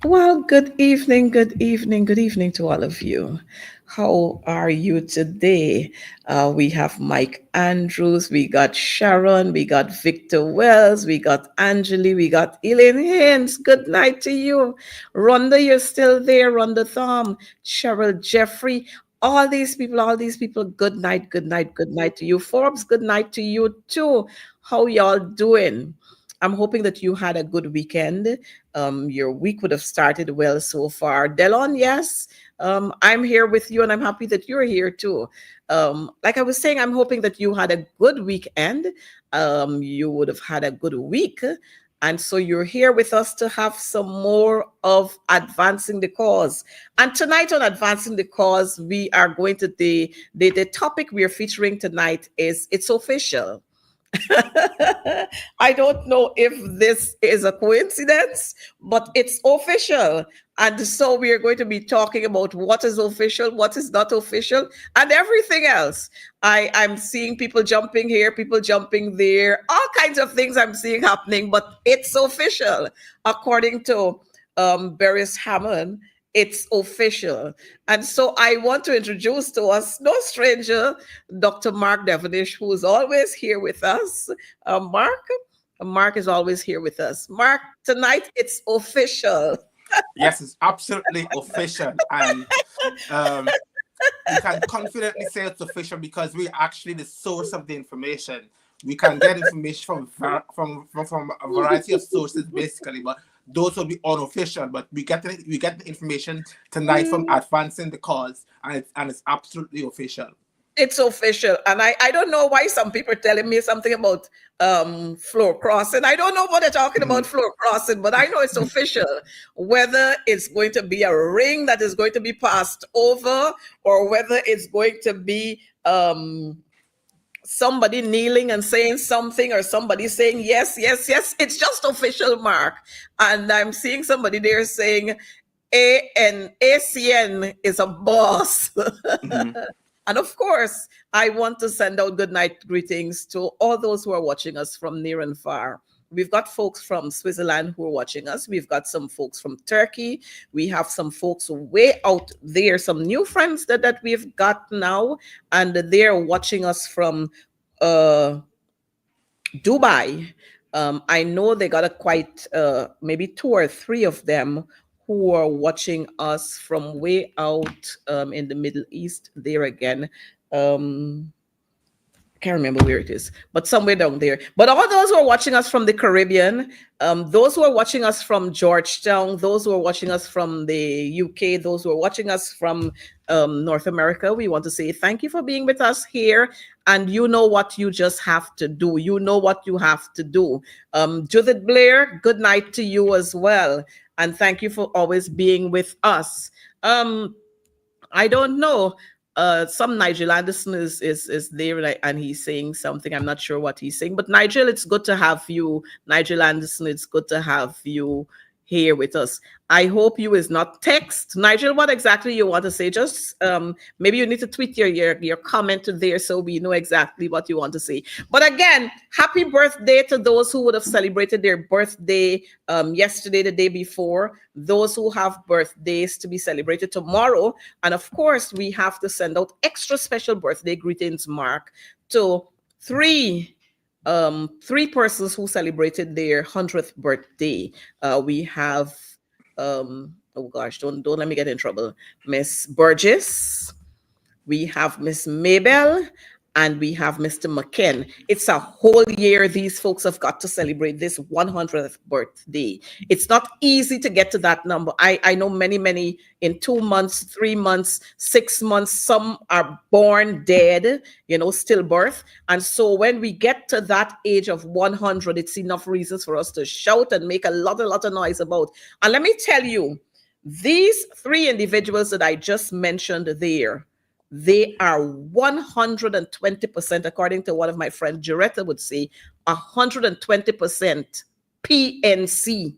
Well, good evening, good evening, good evening to all of you. How are you today? We have Mike Andrews, we got Sharon, we got Victor Wells, we got Angeli, we got Elaine Haynes. Good night to you. Rhonda, you're still there. Rhonda Thom, Cheryl Jeffrey, all these people, good night, good night, good night to you. Forbes, good night to you too. How y'all doing? I'm hoping that you had a good weekend. Your week would have started well so far. Delon, yes, I'm here with you and I'm happy that you're here too. Like I was saying, I'm hoping that you had a good weekend. You would have had a good week. And so you're here with us to have some more of advancing the cause. And tonight on advancing the cause, we are going to the topic we are featuring tonight is it's official. I don't know if this is a coincidence, but it's official. And so we are going to be talking about what is official, what is not official, and everything else. I'm seeing people jumping here, people jumping there, all kinds of things I'm seeing happening, but it's official. According to Beres Hammond, it's official. And so I want to introduce to us no stranger, Dr. Mark Devonish, who is always here with us. Mark is always here with us. Mark, tonight it's official. Yes, it's absolutely official. And we can confidently say it's official because we're actually the source of the information. We can get information from a variety of sources, basically, but those will be unofficial. But we get the information tonight from advancing the cause, and it's absolutely official. It's official. And I don't know why some people are telling me something about floor crossing. I don't know what they're talking about floor crossing, but I know it's official. Whether it's going to be a ring that is going to be passed over or whether it's going to be somebody kneeling and saying something or somebody saying yes, yes, yes. It's just official, Mark. And I'm seeing somebody there saying ACN is a boss. And of course, I want to send out good night greetings to all those who are watching us from near and far. We've got folks from Switzerland who are watching us. We've got some folks from Turkey. We have some folks way out there, some new friends that we've got now, and they're watching us from Dubai. I know they got a quite maybe two or three of them who are watching us from way out in the Middle East. There again. Can't remember where it is, but somewhere down there. But all those who are watching us from the Caribbean, those who are watching us from Georgetown, those who are watching us from the UK, those who are watching us from North America, we want to say thank you for being with us here. And you know what you just have to do. You know what you have to do. Judith Blair, good night to you as well. And thank you for always being with us. I don't know. Some Nigel Anderson is there and he's saying something. I'm not sure what he's saying, but Nigel, it's good to have you. Nigel Anderson, it's good to have you here with us. I hope you is not text. Nigel, what exactly you want to say? Just maybe you need to tweet your comment there so we know exactly what you want to say. But again, happy birthday to those who would have celebrated their birthday yesterday, the day before, those who have birthdays to be celebrated tomorrow. And of course, we have to send out extra special birthday greetings, Mark, to three persons who celebrated their 100th birthday. We have oh gosh, don't let me get in trouble. Miss Burgess, we have Miss Mabel, and we have Mr. McKen. It's a whole year these folks have got to celebrate this 100th birthday. It's not easy to get to that number. I know many in 2 months, 3 months, 6 months. Some are born dead, stillbirth. And so when we get to that age of 100, it's enough reasons for us to shout and make a lot of noise about. And let me tell you, these three individuals that I just mentioned there, they are 120%, according to one of my friends, Joretta would say, 120% PNC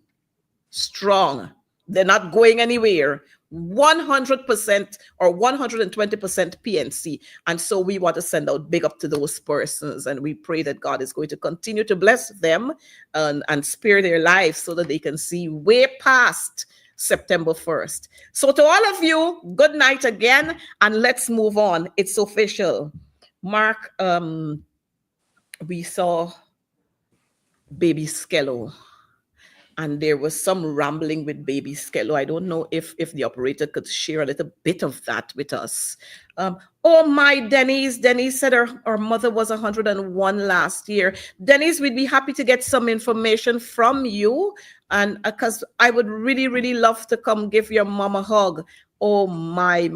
strong. They're not going anywhere. 100% or 120% PNC. And so we want to send out big up to those persons. And we pray that God is going to continue to bless them and spare their lives so that they can see way past September 1st. So to all of you, good night again, and let's move on. It's official. Mark, we saw baby Skello, and there was some rambling with baby Skello. I don't know if the operator could share a little bit of that with us. Oh my, Denise. Denise said her mother was 101 last year. Denise, we'd be happy to get some information from you, and because I would really, really love to come give your mom a hug. Oh my.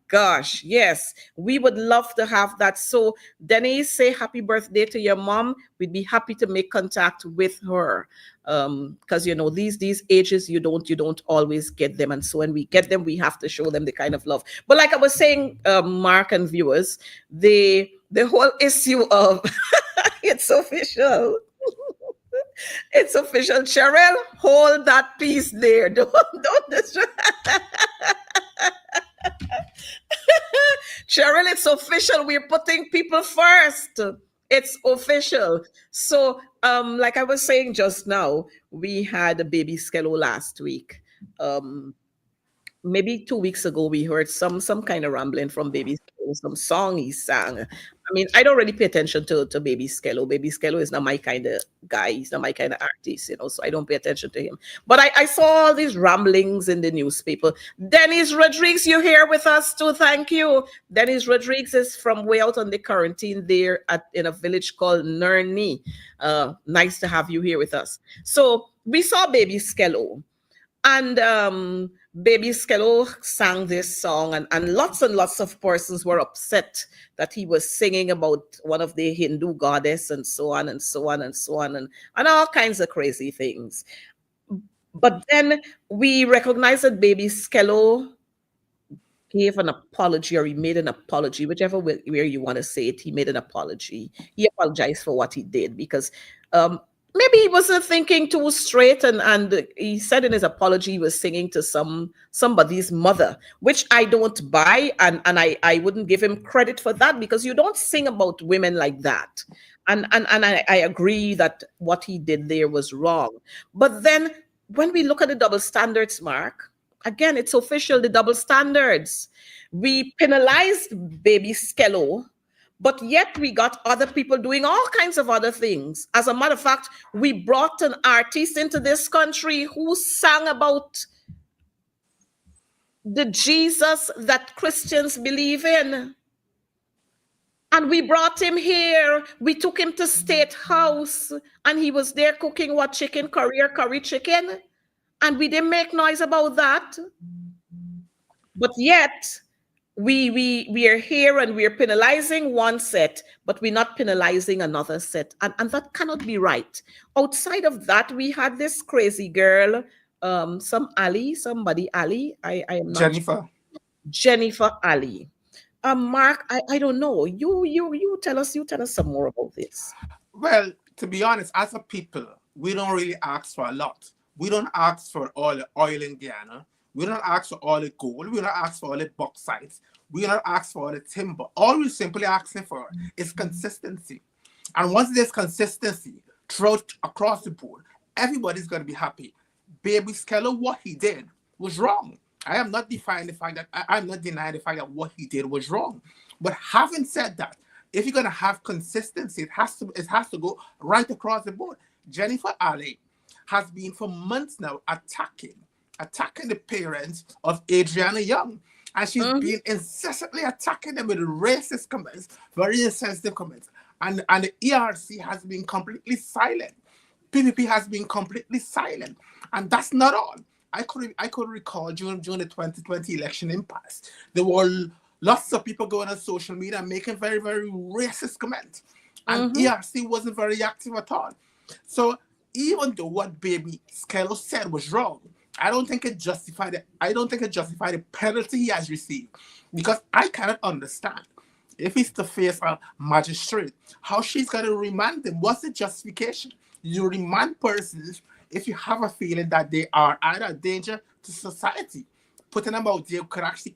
Gosh, yes, we would love to have that. So Denise, say happy birthday to your mom. We'd be happy to make contact with her, because you know these ages you don't always get them, and so when we get them we have to show them the kind of love. But like I was saying, Mark and viewers, the whole issue of it's official. It's official. Cheryl, hold that piece there. Don't destroy. Cheryl, it's official. We're putting people first. It's official. So, like I was saying just now, we had a baby Skello last week. Maybe 2 weeks ago, we heard some kind of rambling from baby Skello, some song he sang. I mean, I don't really pay attention to baby Skello. Baby Skello is not my kind of guy. He's not my kind of artist, you know, so I don't pay attention to him. But I saw all these ramblings in the newspaper. Dennis Rodriguez, you're here with us too. Thank you. Dennis Rodriguez is from way out on the quarantine there in a village called Nerni. Nice to have you here with us. So we saw baby Skello. And baby Skello sang this song, and lots of persons were upset that he was singing about one of the Hindu goddess and so on and so on and so on and all kinds of crazy things. But then we recognized that baby Skello gave an apology, or he made an apology, whichever where you want to say it. He made an apology. He apologized for what he did because maybe he wasn't thinking too straight, and he said in his apology he was singing to somebody's mother, which I don't buy, and I wouldn't give him credit for that, because you don't sing about women like that. And I agree that what he did there was wrong. But then when we look at the double standards, Mark, again, it's official, the double standards. We penalized baby Skello, but yet we got other people doing all kinds of other things. As a matter of fact, we brought an artist into this country who sang about the Jesus that Christians believe in. And we brought him here. We took him to State House, and he was there cooking what chicken curry or curry chicken. And we didn't make noise about that. But yet, we are here and we're penalizing one set, but we're not penalizing another set. And that cannot be right. Outside of that, we had this crazy girl, somebody Ali. I am not Jennifer. Jennifer Ali. Mark, I don't know. You tell us some more about this. Well, to be honest, as a people, we don't really ask for a lot. We don't ask for all the oil in Guyana. We don't ask for all the gold. We don't ask for all the bauxites. We don't ask for all the timber. All we're simply asking for is consistency. And once there's consistency throughout across the board, everybody's going to be happy. Baby Skello, what he did was wrong. I am not denying the fact that what he did was wrong. But having said that, if you're going to have consistency, it has to go right across the board. Jennifer Ali has been for months now attacking the parents of Adriana Young. And she's been incessantly attacking them with racist comments, very insensitive comments. And the ERC has been completely silent. PPP has been completely silent. And that's not all. I could recall during the 2020 election impasse, there were lots of people going on social media and making very, very racist comments. And ERC wasn't very active at all. So even though what baby Skello said was wrong, I don't think it justified the penalty he has received, because I cannot understand, if he's to face a magistrate, how she's going to remand him. What's the justification? You remand persons if you have a feeling that they are either a danger to society. Putting them out there could actually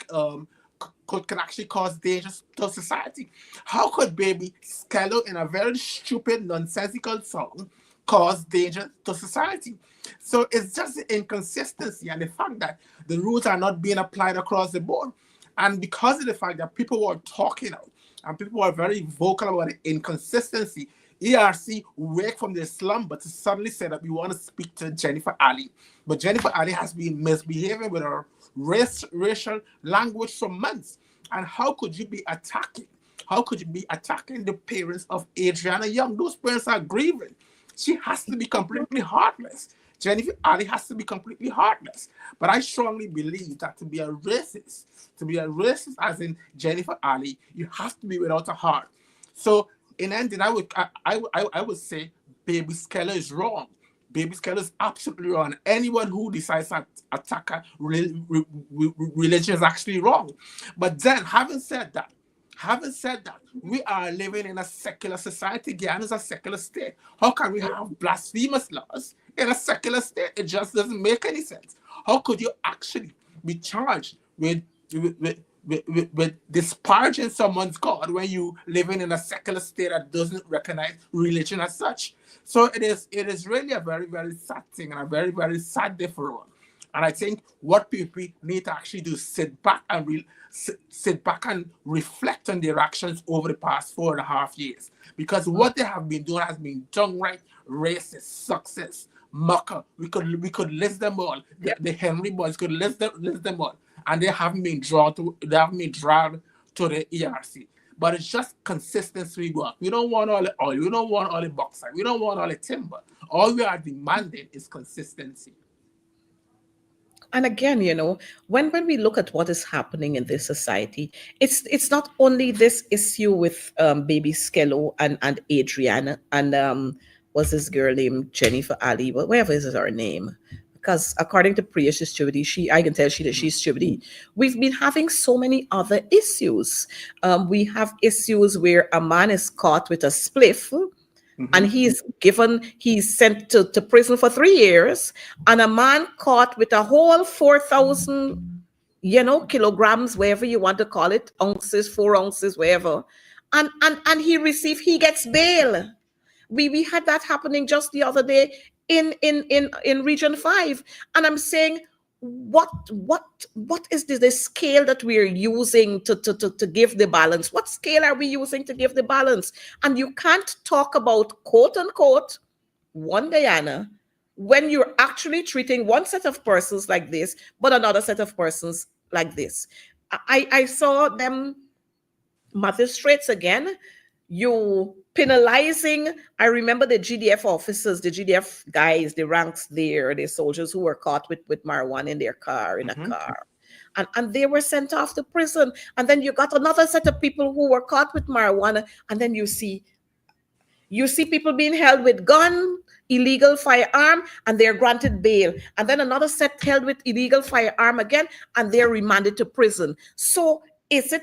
cause danger to society. How could baby Skello, in a very stupid, nonsensical song, cause danger to society. So it's just the inconsistency and the fact that the rules are not being applied across the board. And because of the fact that people were talking out and people were very vocal about the inconsistency, ERC wake from their slumber to suddenly say that we want to speak to Jennifer Ali. But Jennifer Ali has been misbehaving with her racial language for months. And how could you be attacking? How could you be attacking the parents of Adriana Young? Those parents are grieving. She has to be completely heartless. Jennifer Ali has to be completely heartless. But I strongly believe that to be a racist as in Jennifer Ali, you have to be without a heart. So in ending, I would say Baby Skeller is wrong. Baby Skeller is absolutely wrong. Anyone who decides to attack a religion is actually wrong. But then, having said that, we are living in a secular society. Guyana is a secular state. How can we have blasphemous laws in a secular state? It just doesn't make any sense. How could you actually be charged with disparaging someone's God when you living in a secular state that doesn't recognize religion as such? So it is really a very, very sad thing and a very, very sad day for all. And I think what people need to actually do is sit back and reflect on their actions over the past 4.5 years. Because what they have been doing has been downright racist, success, mucker. We could list them all. The Henry boys could list them all. And they haven't been dragged to the ERC. But it's just consistency we want. We don't want all the oil. We don't want all the bauxite. We don't want all the timber. All we are demanding is consistency. And again, when we look at what is happening in this society, it's not only this issue with baby Skello and Adriana and was this girl named Jennifer Ali, but whatever is her name, because according to Priya, she's Chividi. I can tell she's Chividi. We've been having so many other issues. We have issues where a man is caught with a spliff. And he's sent to prison for 3 years, and a man caught with a whole 4,000, kilograms, whatever you want to call it, ounces, 4 ounces, whatever, and he gets bail. We had that happening just the other day in Region 5, and I'm saying, what is the scale that we're using to give the balance? What scale are we using to give the balance? And you can't talk about quote unquote one Guyana when you're actually treating one set of persons like this, but another set of persons like this. I saw them magistrates again. You penalizing, I remember the GDF officers, the GDF guys, the ranks there, the soldiers who were caught with marijuana in their car, in a car. And they were sent off to prison. And then you got another set of people who were caught with marijuana. And then you see people being held with gun, illegal firearm, and they're granted bail. And then another set held with illegal firearm again, and they're remanded to prison. So is it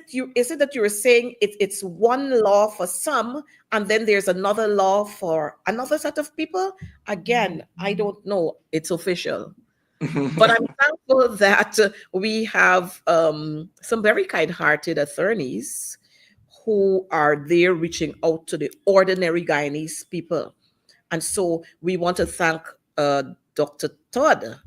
that you're saying it's one law for some, and then there's another law for another set of people? Again, I don't know. It's official. But I'm thankful that we have some very kind-hearted attorneys who are there reaching out to the ordinary Guyanese people. And so we want to thank Dr. Todd,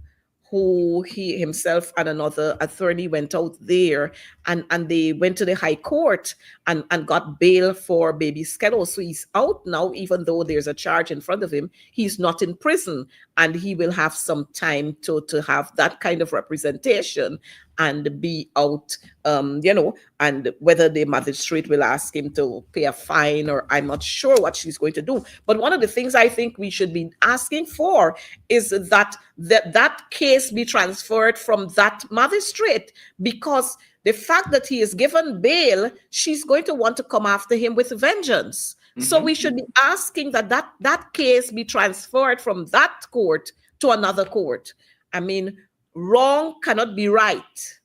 who he himself and another attorney went out there and they went to the High Court and got bail for baby Skello. So he's out now, even though there's a charge in front of him. He's not in prison, and he will have some time to have that kind of representation and be out, and whether the magistrate will ask him to pay a fine, or I'm not sure what she's going to do. But one of the things I think we should be asking for is that case be transferred from that magistrate, because the fact that he is given bail, she's going to want to come after him with vengeance. So we should be asking that case be transferred from that court to another court. I mean, wrong cannot be right,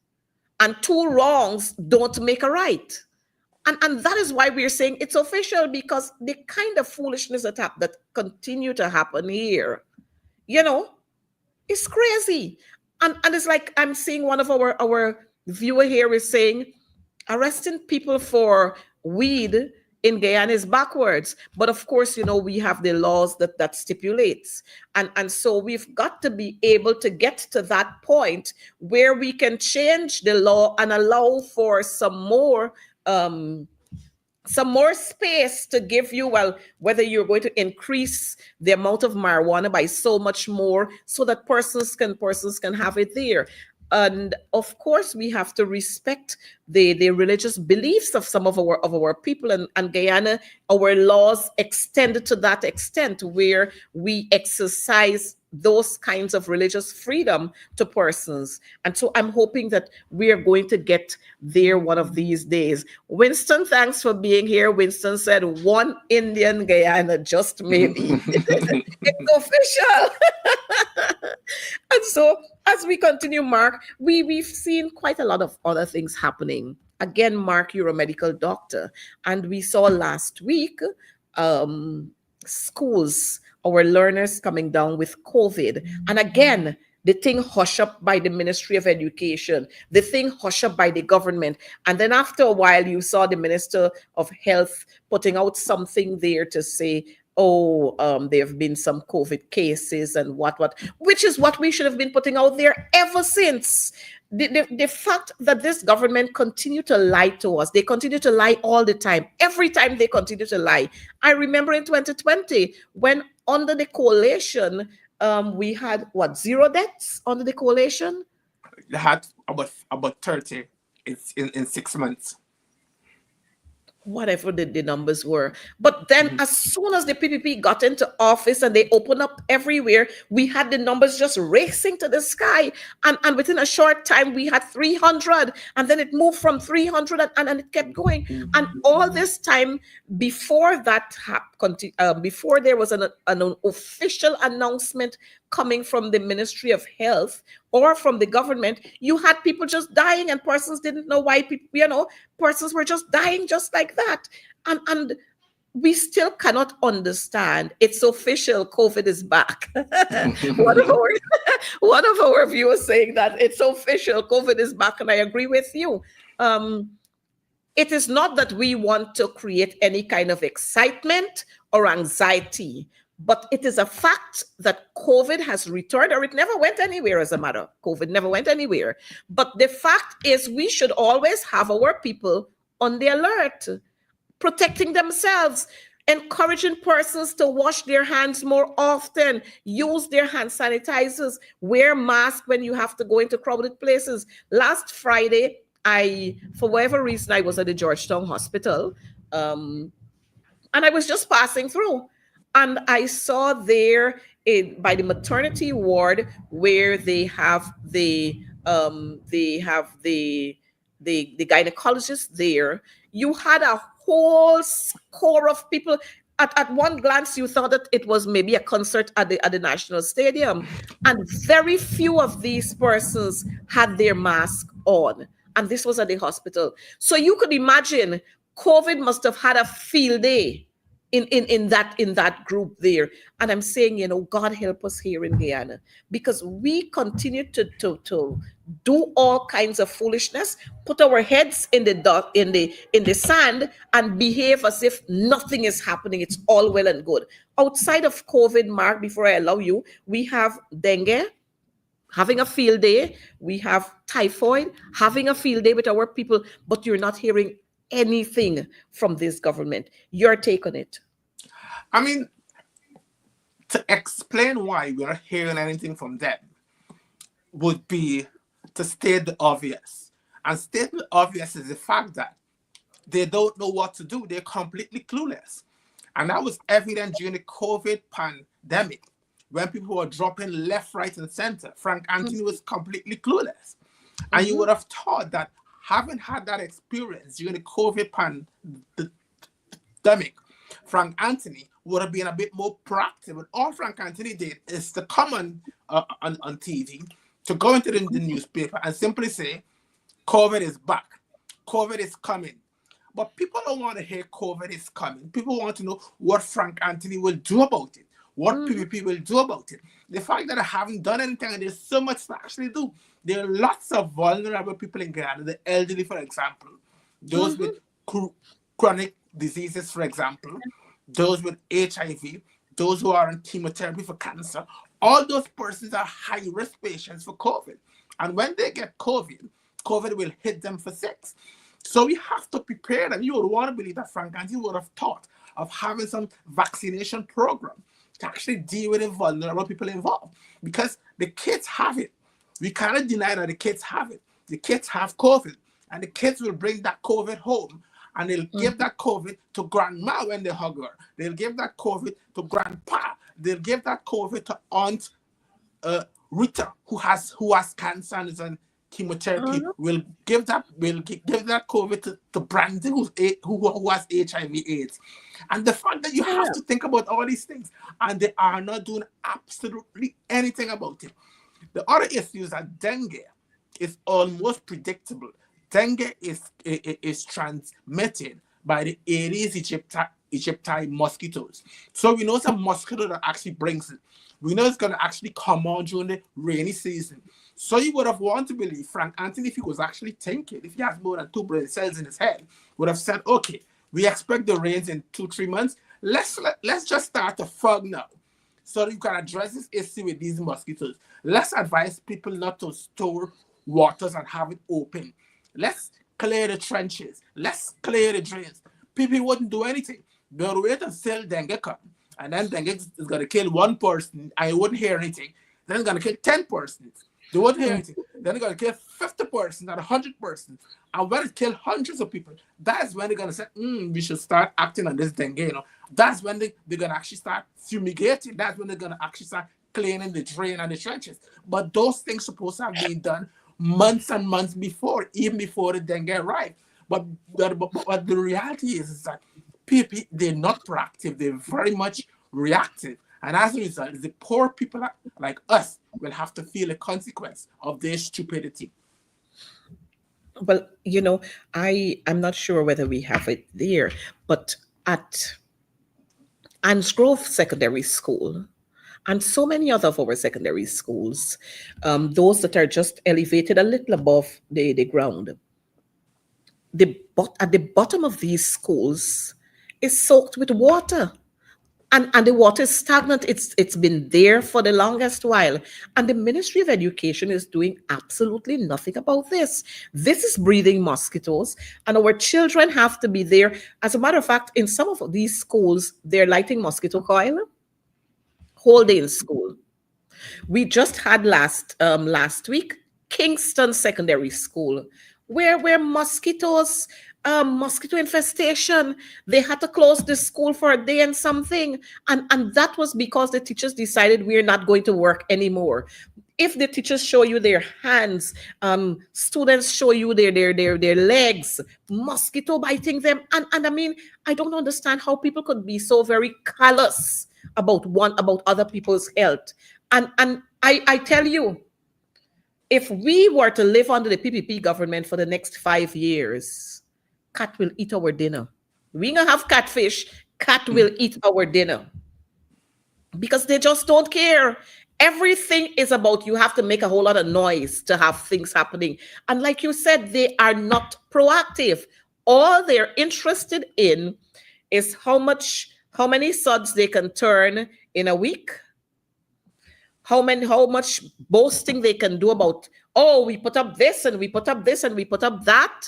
and two wrongs don't make a right. And that is why we're saying it's official, because the kind of foolishness that continue to happen here, it's crazy. And it's like I'm seeing one of our viewer here is saying, arresting people for weed in Guyana is backwards. But of course, we have the laws that stipulates. And so we've got to be able to get to that point where we can change the law and allow for some more space to give you, well, whether you're going to increase the amount of marijuana by so much more so that persons can have it there. And of course, we have to respect the religious beliefs of some of our people. And Guyana, our laws extend to that extent where we exercise those kinds of religious freedom to persons. And so I'm hoping that we are going to get there one of these days. Winston, thanks for being here. Winston said one Indian Guyana, just maybe. It's official. And so as we continue, Mark, we've seen quite a lot of other things happening. Again, Mark, you're a medical doctor, and we saw last week schools, our learners coming down with COVID. And again, the thing hush up by the Ministry of Education, the thing hush up by the government. And then after a while, you saw the Minister of Health putting out something there to say, there have been some COVID cases and what, which is what we should have been putting out there ever since. The fact that this government continue to lie to us, they continue to lie all the time. Every time they continue to lie. I remember in 2020, when under the coalition, we had, 0 deaths under the coalition? They had about 30 in 6 months. Whatever the numbers were. But then as soon as the PPP got into office and they opened up everywhere, we had the numbers just racing to the sky. And within a short time, we had 300. And then it moved from 300 and it kept going. And all this time, before that happened, before there was an official announcement coming from the Ministry of Health or from the government, you had people just dying and persons didn't know why persons were just dying just like that. And we still cannot understand. It's official, COVID is back. One of our viewers saying that it's official, COVID is back, and I agree with you. It is not that we want to create any kind of excitement or anxiety, but it is a fact that COVID has returned, or it never went anywhere as a matter. COVID never went anywhere. But the fact is we should always have our people on the alert, protecting themselves, encouraging persons to wash their hands more often, use their hand sanitizers, wear masks when you have to go into crowded places. Last Friday, for whatever reason, I was at the Georgetown Hospital, and I was just passing through. And I saw there by the maternity ward where they have the gynecologist there. You had a whole score of people. At one glance, you thought that it was maybe a concert at the National Stadium, and very few of these persons had their mask on. And this was at the hospital. So you could imagine COVID must have had a field day in that group there. And I'm saying, God help us here in Guyana, because we continue to do all kinds of foolishness, put our heads in the sand and behave as if nothing is happening. It's all well and good. Outside of COVID, Mark, before I allow you, we have dengue having a field day. We have typhoid having a field day with our people, but you're not hearing anything from this government. Your take on it? I mean, to explain why we're not hearing anything from them would be to state the obvious. And state the obvious is the fact that they don't know what to do. They're completely clueless. And that was evident during the COVID pandemic when people were dropping left, right, and center. Frank Anthony was completely clueless. And you would have thought that having had that experience during the COVID pandemic, Frank Anthony would have been a bit more proactive. But all Frank Anthony did is to come on TV, to go into the newspaper and simply say, COVID is back. COVID is coming. But people don't want to hear COVID is coming. People want to know what Frank Anthony will do about it, what PPP will do about it. The fact that I haven't done anything, and there's so much to actually do. There are lots of vulnerable people in Guyana, the elderly, for example, those with chronic diseases, for example, those with HIV, those who are on chemotherapy for cancer, all those persons are high risk patients for COVID. And when they get COVID, COVID will hit them for six. So we have to prepare them. You would want to believe that Frank Anthony would have thought of having some vaccination program to actually deal with the vulnerable people involved, because the kids have it. We cannot deny that the kids have it. The kids have COVID, and the kids will bring that COVID home, and they'll give that COVID to grandma when they hug her. They'll give that COVID to grandpa. They'll give that COVID to Aunt Rita, who has cancer and is on chemotherapy. Will give that COVID to Brandy, who has HIV/AIDS. And the fact that you have to think about all these things, and they are not doing absolutely anything about it. The other issue is that dengue is almost predictable. Dengue is transmitted by the Aedes aegypti mosquitoes. So we know it's a mosquito that actually brings it. We know it's going to actually come on during the rainy season. So you would have wanted to believe Frank Anthony, if he was actually thinking, if he has more than 2 brain cells in his head, would have said, okay, we expect the rains in 2-3 months. Let's just start to fog now, so that you can address this issue with these mosquitoes. Let's advise people not to store waters and have it open. Let's clear the trenches. Let's clear the drains. People wouldn't do anything. They'll wait until dengue comes, and then dengue is going to kill one person, and you wouldn't hear anything. Then it's going to kill 10 persons. They wouldn't hear anything. Then they're going to kill 50 persons and 100 persons. And when it kills hundreds of people, that's when they're going to say, we should start acting on this dengue. You know, that's when they're going to actually start fumigating. That's when they're going to actually start cleaning the drain and the trenches. But those things supposed to have been done months and months before, even before the dengue arrived. But the reality is that people, they're not proactive. They're very much reactive. And as a result, the poor people like us will have to feel the consequence of their stupidity. Well, I'm not sure whether we have it there, but at Ansgrove Secondary School and so many other of our secondary schools, those that are just elevated a little above the ground, at the bottom of these schools is soaked with water. And the water is stagnant. It's been there for the longest while. And the Ministry of Education is doing absolutely nothing about this. This is breeding mosquitoes, and our children have to be there. As a matter of fact, in some of these schools, they're lighting mosquito coil whole day in school. We just had last week Kingston Secondary School, where mosquito infestation. They had to close the school for a day and something, and that was because the teachers decided we're not going to work anymore. If the teachers show you their hands, students show you their legs, mosquito biting them, and I mean, I don't understand how people could be so very callous about other people's health. And I tell you, if we were to live under the PPP government for the next 5 years, cat will eat our dinner. We gonna have catfish. Cat will eat our dinner, because they just don't care. Everything is about, you have to make a whole lot of noise to have things happening. And like you said, they are not proactive. All they're interested in is how many suds they can turn in a week. How much boasting they can do about, oh, we put up this and we put up this and we put up that.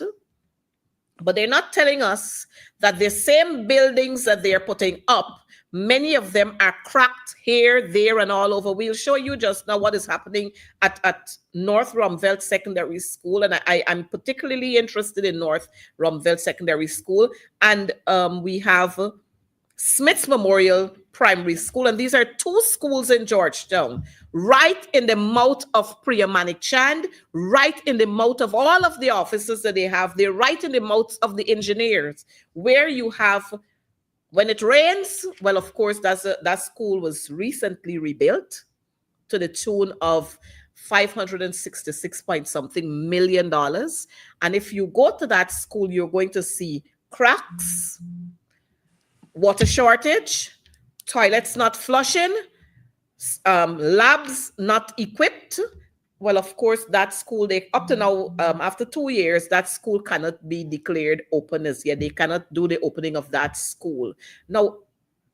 But they're not telling us that the same buildings that they're putting up, many of them are cracked here, there, and all over. We'll show you just now what is happening at North Rumvelt Secondary School. And I'm particularly interested in North Rumvelt Secondary School. And we have Smith's Memorial Primary School. And these are 2 schools in Georgetown, right in the mouth of Priya Manik Chand, right in the mouth of all of the officers that they have. They're right in the mouth of the engineers, where you have, when it rains, well, of course, that school was recently rebuilt to the tune of $566 point something million. And if you go to that school, you're going to see cracks, water shortage, toilets not flushing, labs not equipped, Well, of course, that school, they up to now, after 2 years, that school cannot be declared open as yet. They cannot do the opening of that school. Now,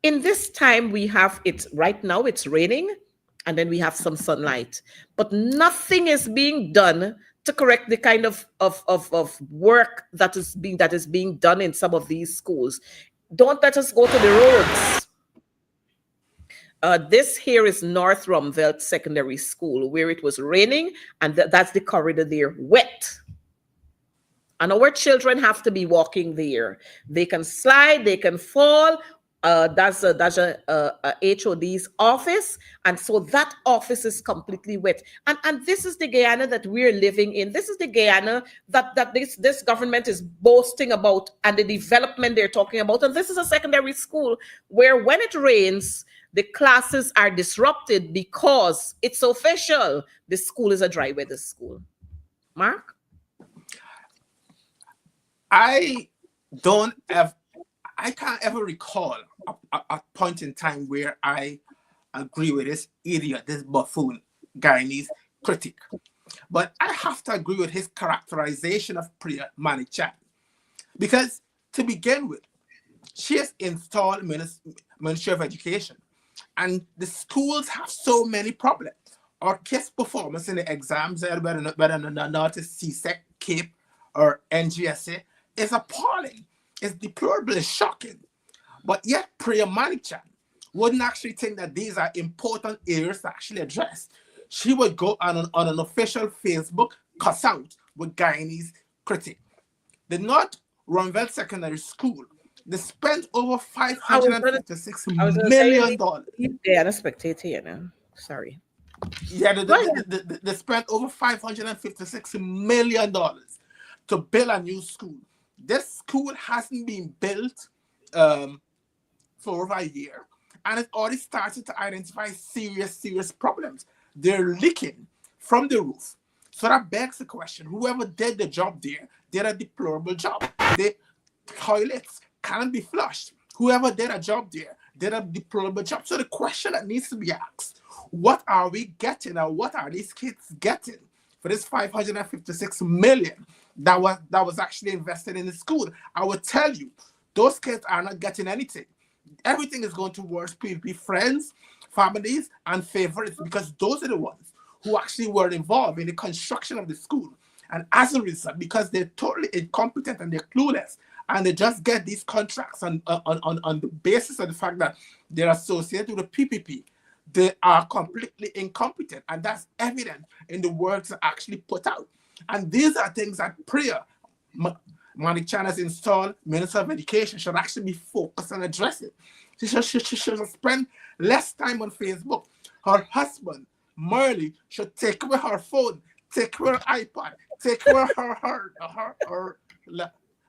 in this time, we have it right now, it's raining, and then we have some sunlight. But nothing is being done to correct the kind of work that is being done in some of these schools. Don't let us go to the roads. This here is North Rumvelt Secondary School, where it was raining, and that's the corridor there, wet. And our children have to be walking there. They can slide, they can fall. That's a HOD's office, and so that office is completely wet. And this is the Guyana that we're living in. This is the Guyana that this government is boasting about, and the development they're talking about. And this is a secondary school where, when it rains, the classes are disrupted because it's official. The school is a dry weather school. Mark? I don't have, I can't ever recall a point in time where I agree with this idiot, this buffoon, Guyanese critic. But I have to agree with his characterization of Priya Manichan. Because to begin with, she has installed Ministry of Education. And the schools have so many problems. Our kids' performance in the exams, whether or not it's CSEC, CAPE, or NGSA, is appalling. It's deplorable, it's shocking. But yet, Priya Manichan wouldn't actually think that these are important areas to actually address. She would go on an official Facebook cuss out with Guyanese critic. The North Rumvelt Secondary School, they spent over $556 million. Yeah, I'm a spectator, you know. Sorry. Yeah, they spent over $556 million to build a new school. This school hasn't been built for over a year, and it's already started to identify serious problems. They're leaking from the roof. So that begs the question, whoever did the job there did a deplorable job. The toilets can't be flushed. Whoever did a job there did a deplorable job. So the question that needs to be asked, what are we getting, or what are these kids getting for this $556 million that was actually invested in the school? I will tell you, those kids are not getting anything. Everything is going towards PvP friends, families, and favorites, because those are the ones who actually were involved in the construction of the school. And as a result, because they're totally incompetent and they're clueless, and they just get these contracts on the basis of the fact that they're associated with the PPP, they are completely incompetent. And that's evident in the words actually put out. And these are things that Priya Manichan has installed Minister of Education should actually be focused on addressing. She should spend less time on Facebook. Her husband, Merle, should take away her phone, take away her iPad, take away her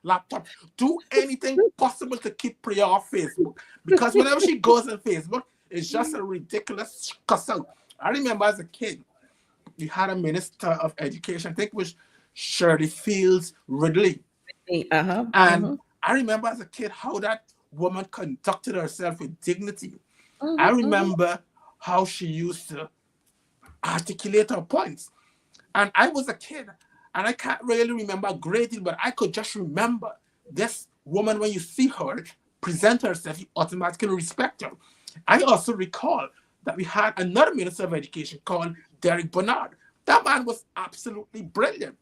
laptop. Do anything possible to keep Priya off Facebook. Because whenever she goes on Facebook, it's just a ridiculous cuss out. I remember as a kid, we had a Minister of Education, I think it was Shirley Fields Ridley. And I remember as a kid how that woman conducted herself with dignity. I remember how she used to articulate her points. And I was a kid, and I can't really remember a great deal, but I could just remember this woman, when you see her present herself, you automatically respect her. I also recall that we had another Minister of Education called Derek Bernard. That man was absolutely brilliant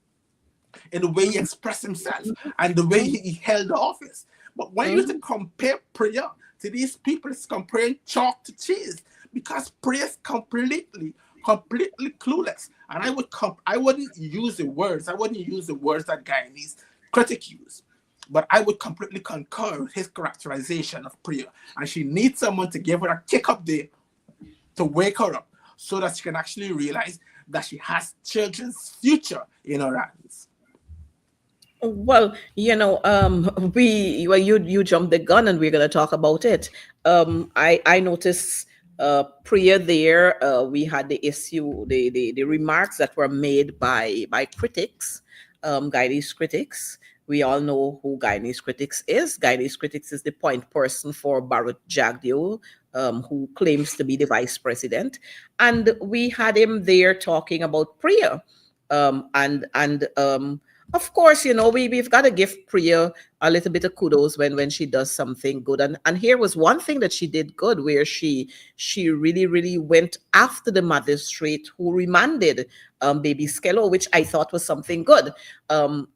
in the way he expressed himself and the way he held the office. But when you compare Priya to these people, it's comparing chalk to cheese, because Priya is completely clueless. And I wouldn't use the words that Guyanese critic use, but I would completely concur with his characterization of Priya. And she needs someone to give her a kick up there to wake her up, so that she can actually realize that she has children's future in her hands. Well, you jumped the gun, and we're going to talk about it. I noticed prior there, we had the issue, the remarks that were made by critics, Guyanese critics. We all know who Guyanese critics is. Guyanese critics is the point person for Barrett Jagdeo, who claims to be the vice president, and we had him there talking about Priya, and of course, we've got to give Priya a little bit of kudos when she does something good, and here was one thing that she did good, where she really went after the magistrate who remanded baby Skello, which I thought was something good.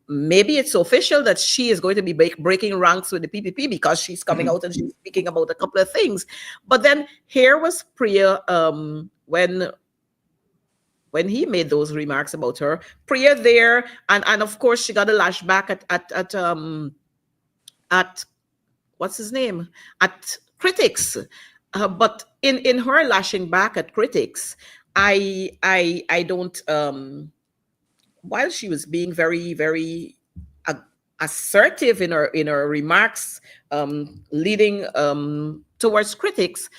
Maybe it's official that she is going to be breaking ranks with the PPP because she's coming out and she's speaking about a couple of things. But then here was Priya, when he made those remarks about her, Priya there, and of course she got a lash back at what's his name, at critics. But in her lashing back at critics, I don't, while she was being very assertive in her remarks, leading towards critics,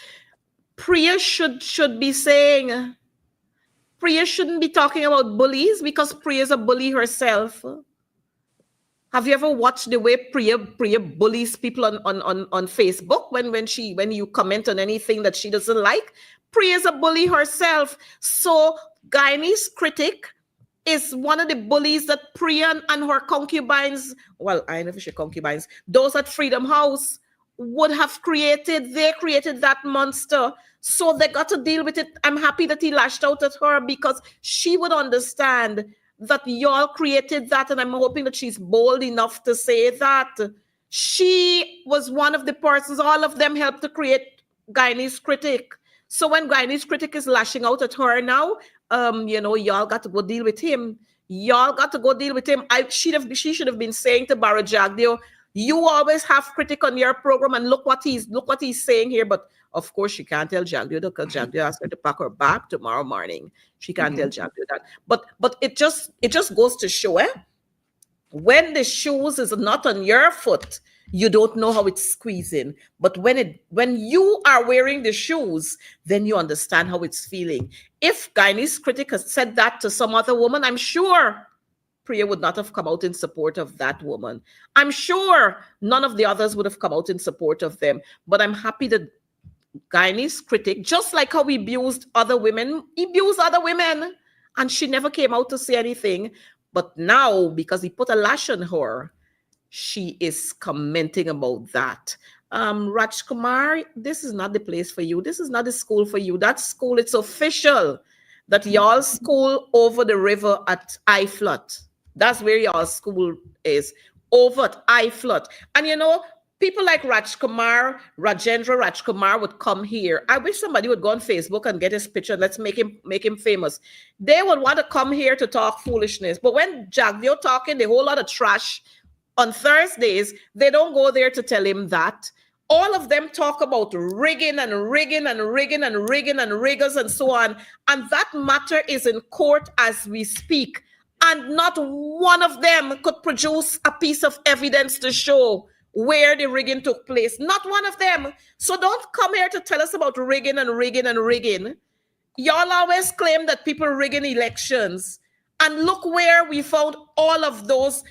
Priya should be saying, Priya shouldn't be talking about bullies because Priya is a bully herself. Have you ever watched the way Priya bullies people on Facebook when you comment on anything that she doesn't like? Priya is a bully herself. So Guyanese critic is one of the bullies that Priya and her concubines, well, I never say concubines, those at Freedom House would have created. They created that monster. So they got to deal with it. I'm happy that he lashed out at her because she would understand that y'all created that. And I'm hoping that she's bold enough to say that. She was one of the persons, all of them helped to create Guyanese critic. So when Guyanese critic is lashing out at her now, y'all got to go deal with him. Y'all got to go deal with him. She should have been saying to Barra Jagdeo, you always have critic on your program, and look what he's saying here. But of course, she can't tell Jagdeo because Jagdeo asked her to pack her bag tomorrow morning. She can't tell Jagdeo that. But it just goes to show, when the shoes is not on your foot, you don't know how it's squeezing. But when you are wearing the shoes, then you understand how it's feeling. If Guyanese critic has said that to some other woman, I'm sure Priya would not have come out in support of that woman. I'm sure none of the others would have come out in support of them. But I'm happy that Guyanese critic, just like how he abused other women, and she never came out to say anything. But now, because he put a lash on her, she is commenting about that. Raj Kumar, this is not the place for you. This is not the school for you. That school, it's official that y'all school over the river at Iflut. That's where y'all school is, over at Iflut. And people like Rajendra Raj Kumar would come here. I wish somebody would go on Facebook and get his picture. Let's make him famous. They would want to come here to talk foolishness. But when Jagdeo talking the whole lot of trash on Thursdays, they don't go there to tell him that. All of them talk about rigging and riggers and so on. And that matter is in court as we speak. And not one of them could produce a piece of evidence to show where the rigging took place. Not one of them. So don't come here to tell us about rigging. Y'all always claim that people rigging elections. And look where we found all of those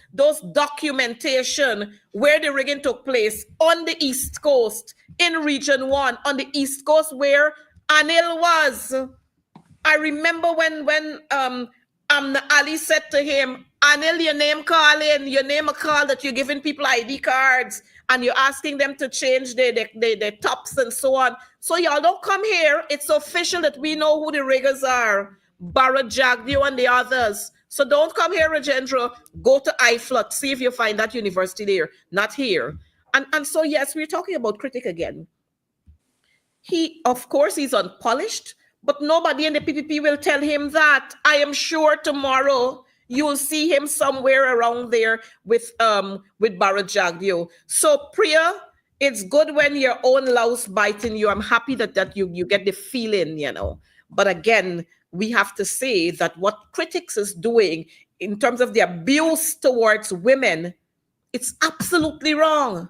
documentation where the rigging took place on the East Coast, in Region 1, on the East Coast where Anil was. I remember when Ali said to him, Anil, your name a call that you're giving people ID cards and you're asking them to change their tops and so on. So y'all don't come here. It's official that we know who the riggers are. Barra Jagdeo and the others. So don't come here, Rajendra. Go to Iflut. See if you find that university there. Not here. And so, yes, we're talking about critic again. Of course, he's unpolished, but nobody in the PPP will tell him that. I am sure tomorrow you'll see him somewhere around there with Barra Jagdeo. So, Priya, it's good when your own louse biting you. I'm happy that you get the feeling, But again, we have to say that what critics is doing in terms of the abuse towards women, it's absolutely wrong.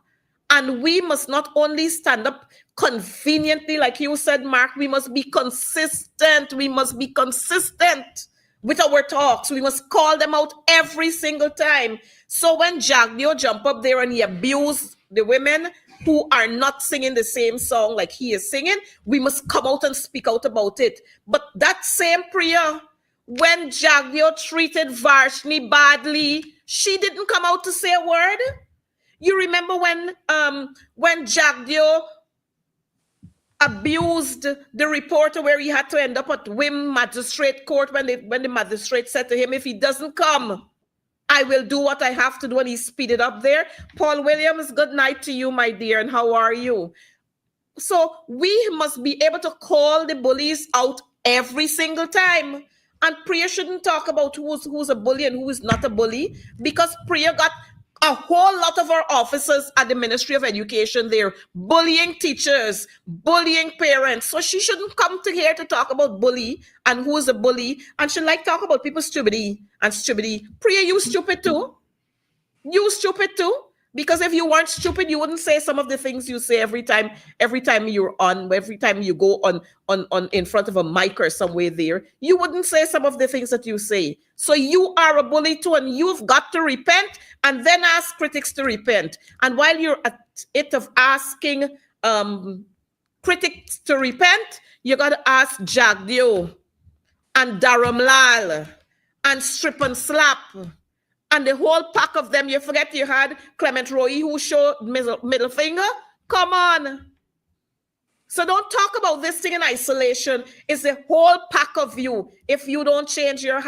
And we must not only stand up conveniently, like you said, Mark, we must be consistent. We must be consistent with our talks. We must call them out every single time. So when Jagdeo jump up there and he abused the women, who are not singing the same song like he is singing, we must come out and speak out about it. But that same Priya, when Jagdio treated Varshni badly, she didn't come out to say a word. You remember when Jagdio abused the reporter, where he had to end up at Wim Magistrate Court, when the magistrate said to him, if he doesn't come, I will do what I have to do, and he speeded up there. Paul Williams, good night to you, my dear, and how are you? So we must be able to call the bullies out every single time. And Priya shouldn't talk about who's a bully and who is not a bully, because Priya got a whole lot of our officers at the Ministry of Education there bullying teachers, bullying parents. So she shouldn't come to here to talk about bully and who's a bully. And she like talk about people stupidity and stupidity. Priya, you stupid too. You stupid too. Because if you weren't stupid, you wouldn't say some of the things you say every time you're on, every time you go on in front of a mic or somewhere there. You wouldn't say some of the things that you say. So you are a bully too, and you've got to repent and then ask critics to repent. And while you're at it of asking critics to repent, you got to ask Jagdio and Dharamlal and Strip and Slap and the whole pack of them. You forget you had Clement Roy, who showed middle finger. Come on. So don't talk about this thing in isolation. It's the whole pack of you. If you don't change your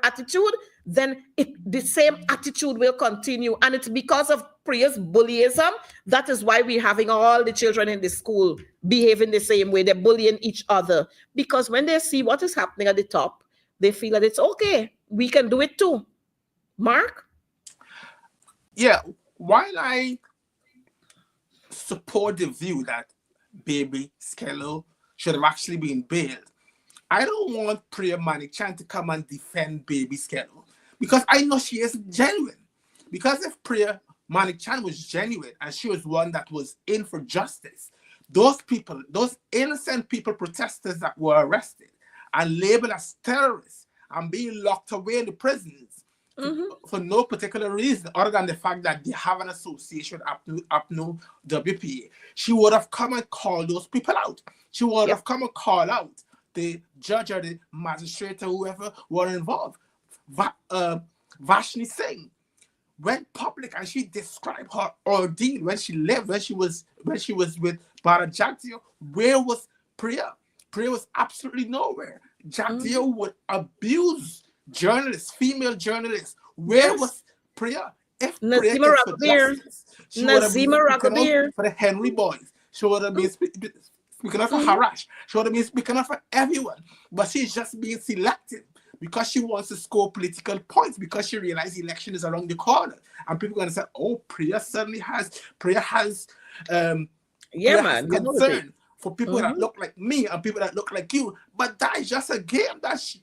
attitude, then the same attitude will continue. And it's because of Priya's bullyism. That is why we're having all the children in the school behaving the same way. They're bullying each other. Because when they see what is happening at the top, they feel that it's okay. We can do it too. Mark? Yeah, while I support the view that Baby Skello should have actually been bailed, I don't want Priya Manichan to come and defend Baby Skello, because I know she is genuine. Because if Priya Manichan was genuine and she was one that was in for justice, those people, those innocent people, protesters that were arrested and labeled as terrorists and being locked away in the prisons, for no particular reason other than the fact that they have an association with APNU WPA, she would have come and called those people out. She would have come and called out the judge or the magistrate or whoever were involved. Vashni Singh went public and she described her ordeal when she lived, when she was with Bharat Jagdio. Where was Priya? Priya was absolutely nowhere. Jagdio would abuse journalists, female journalists. Where was Priya? If Priya Nazima is for justice, she would have been speaking up for the Henry boys. She would have been speaking up for Harash. She would have been speaking up for everyone. But she's just being selective because she wants to score political points, because she realizes the election is around the corner. And people are going to say, oh, Priya has concern for people that look like me and people that look like you. But that is just a game. That's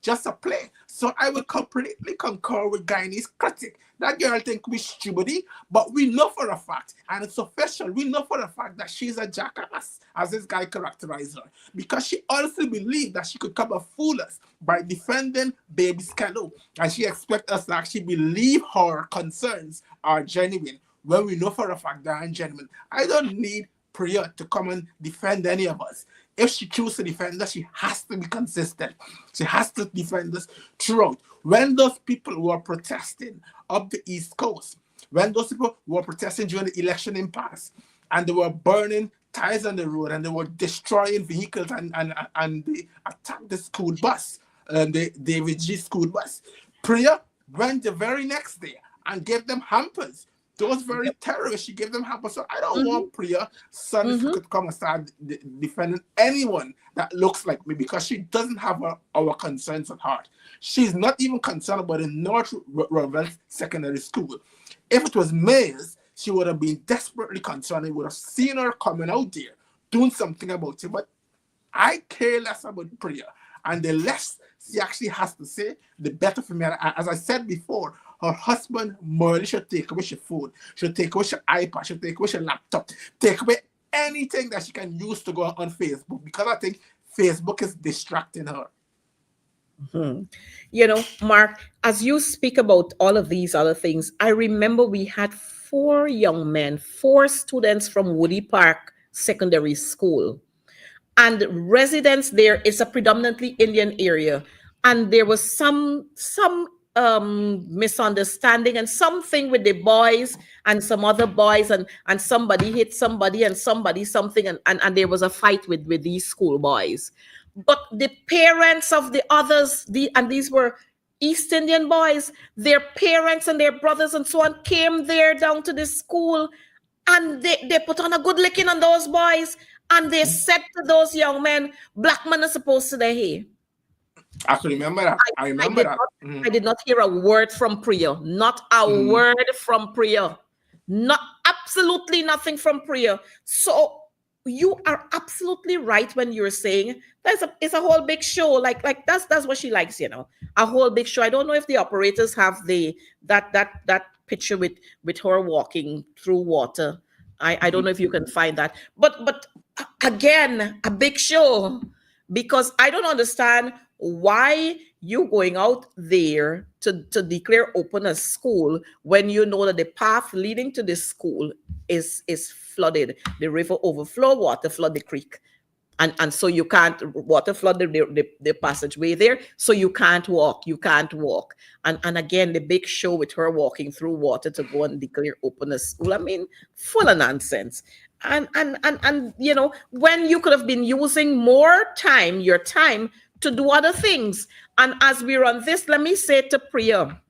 just a play. So I will completely concur with Guyanese critic. That girl think we stupid, but we know for a fact, and it's official, we know for a fact that she's a jackass, as this guy characterized her, because she honestly believed that she could come and fool us by defending Baby Skello, and she expects us to actually believe her concerns are genuine, when we know for a fact they aren't genuine. I don't need Priya to come and defend any of us. If she chooses to defend us, she has to be consistent. She has to defend us throughout. When those people were protesting up the East Coast, when those people were protesting during the election impasse, and they were burning tires on the road, and they were destroying vehicles, and they attacked the school bus, the David G school bus, Priya went the very next day and gave them hampers. Those very terrorists, she gave them hampers. So I don't want Priya suddenly could come and start defending anyone that looks like me, because she doesn't have our concerns at heart. She's not even concerned about the North Ravel Secondary School. If it was males, she would have been desperately concerned. We would have seen her coming out there, doing something about it. But I care less about Priya. And the less she actually has to say, the better for me. As I said before, her husband, Merle, should take away your phone, should take away your iPad, should take away your laptop, take away anything that she can use to go on Facebook, because I think Facebook is distracting her. You know, Mark, as you speak about all of these other things, I remember we had four young men, four students from Woody Park Secondary School. And residents there is a predominantly Indian area. And there was some misunderstanding and something with the boys and some other boys, and somebody hit somebody and somebody something, and there was a fight with these school boys. But the parents of the others, and these were East Indian boys, their parents and their brothers and so on came there down to the school, and they put on a good licking on those boys, and they said to those young men, black men are supposed to their hair. I can remember that. I remember that. I did not hear a word from Priya. Not a word from Priya. Not absolutely nothing from Priya. So you are absolutely right when you're saying it's a whole big show. Like that's what she likes, you know. A whole big show. I don't know if the operators have that picture with her walking through water. I don't know if you can find that. But again, a big show, because I don't understand why you going out there to declare open a school when you know that the path leading to this school is flooded. The river overflow, water flood the creek. And so you can't, water flood the passageway there, so you can't walk. And again, the big show with her walking through water to go and declare open a school. I mean, full of nonsense. And you know, when you could have been using more time, your time, to do other things. And as we run this, let me say to Priya,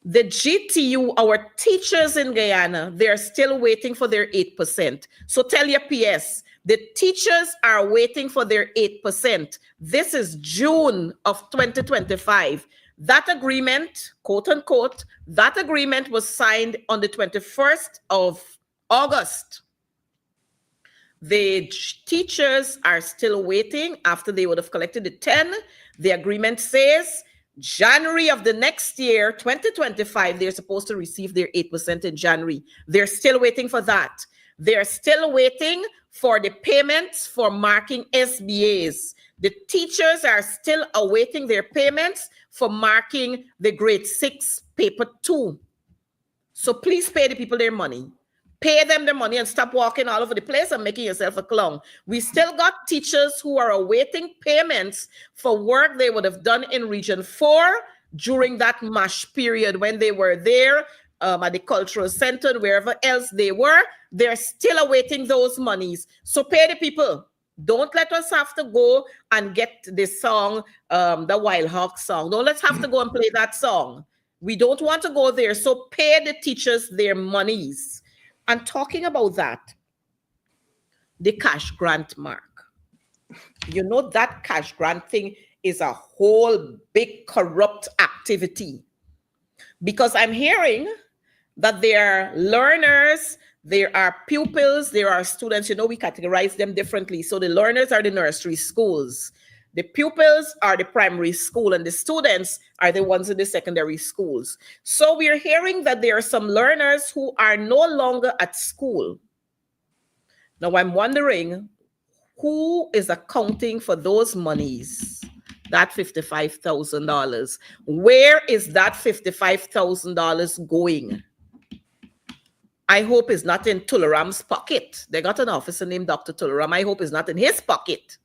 the GTU, our teachers in Guyana, they're still waiting for their 8%. So tell your PS, the teachers are waiting for their 8%. This is June of 2025. That agreement, quote unquote, that agreement was signed on the 21st of August. The teachers are still waiting after they would have collected the 10. The agreement says January of the next year, 2025, they're supposed to receive their 8% in January. They're still waiting for that. They're still waiting for the payments for marking SBAs. The teachers are still awaiting their payments for marking the grade 6 paper 2. So please pay the people their money. Pay them their money and stop walking all over the place and making yourself a clown. We still got teachers who are awaiting payments for work they would have done in Region 4 during that MASH period when they were there at the cultural center and wherever else they were. They're still awaiting those monies. So pay the people. Don't let us have to go and get this song, the Wild Hawk song. Don't let's have to go and play that song. We don't want to go there. So pay the teachers their monies. And talking about that, the cash grant, Mark, you know that cash grant thing is a whole big corrupt activity, because I'm hearing that there are learners, there are pupils, there are students. You know, we categorize them differently. So the learners are the nursery schools, the pupils are the primary school, and the students are the ones in the secondary schools. So we're hearing that there are some learners who are no longer at school. Now I'm wondering who is accounting for those monies, that $55,000. Where is that $55,000 going? I hope it's not in Tularam's pocket. They got an officer named Dr. Tularam. I hope it's not in his pocket.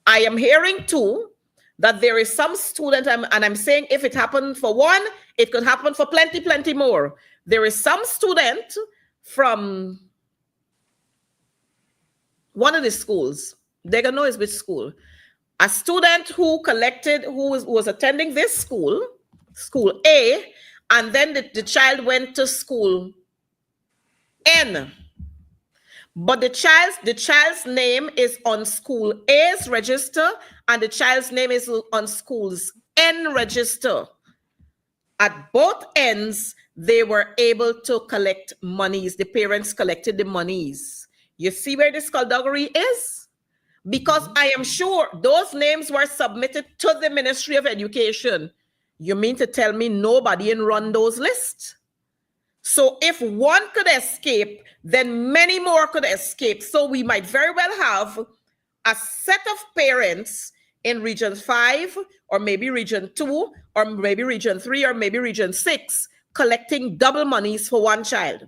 I am hearing too that there is some student, and I'm saying if it happened for one, it could happen for plenty more. There is some student from one of the schools, they're gonna know it's which school, a student who was attending this school, school A, and then the child went to school N. But the child's name is on school A's register, and the child's name is on school's N register. At both ends, they were able to collect monies. The parents collected the monies. You see where the skullduggery is? Because I am sure those names were submitted to the Ministry of Education. You mean to tell me nobody in run those lists? So if one could escape, then many more could escape. So we might very well have a set of parents in Region 5, or maybe Region 2, or maybe Region 3, or maybe Region 6, collecting double monies for one child.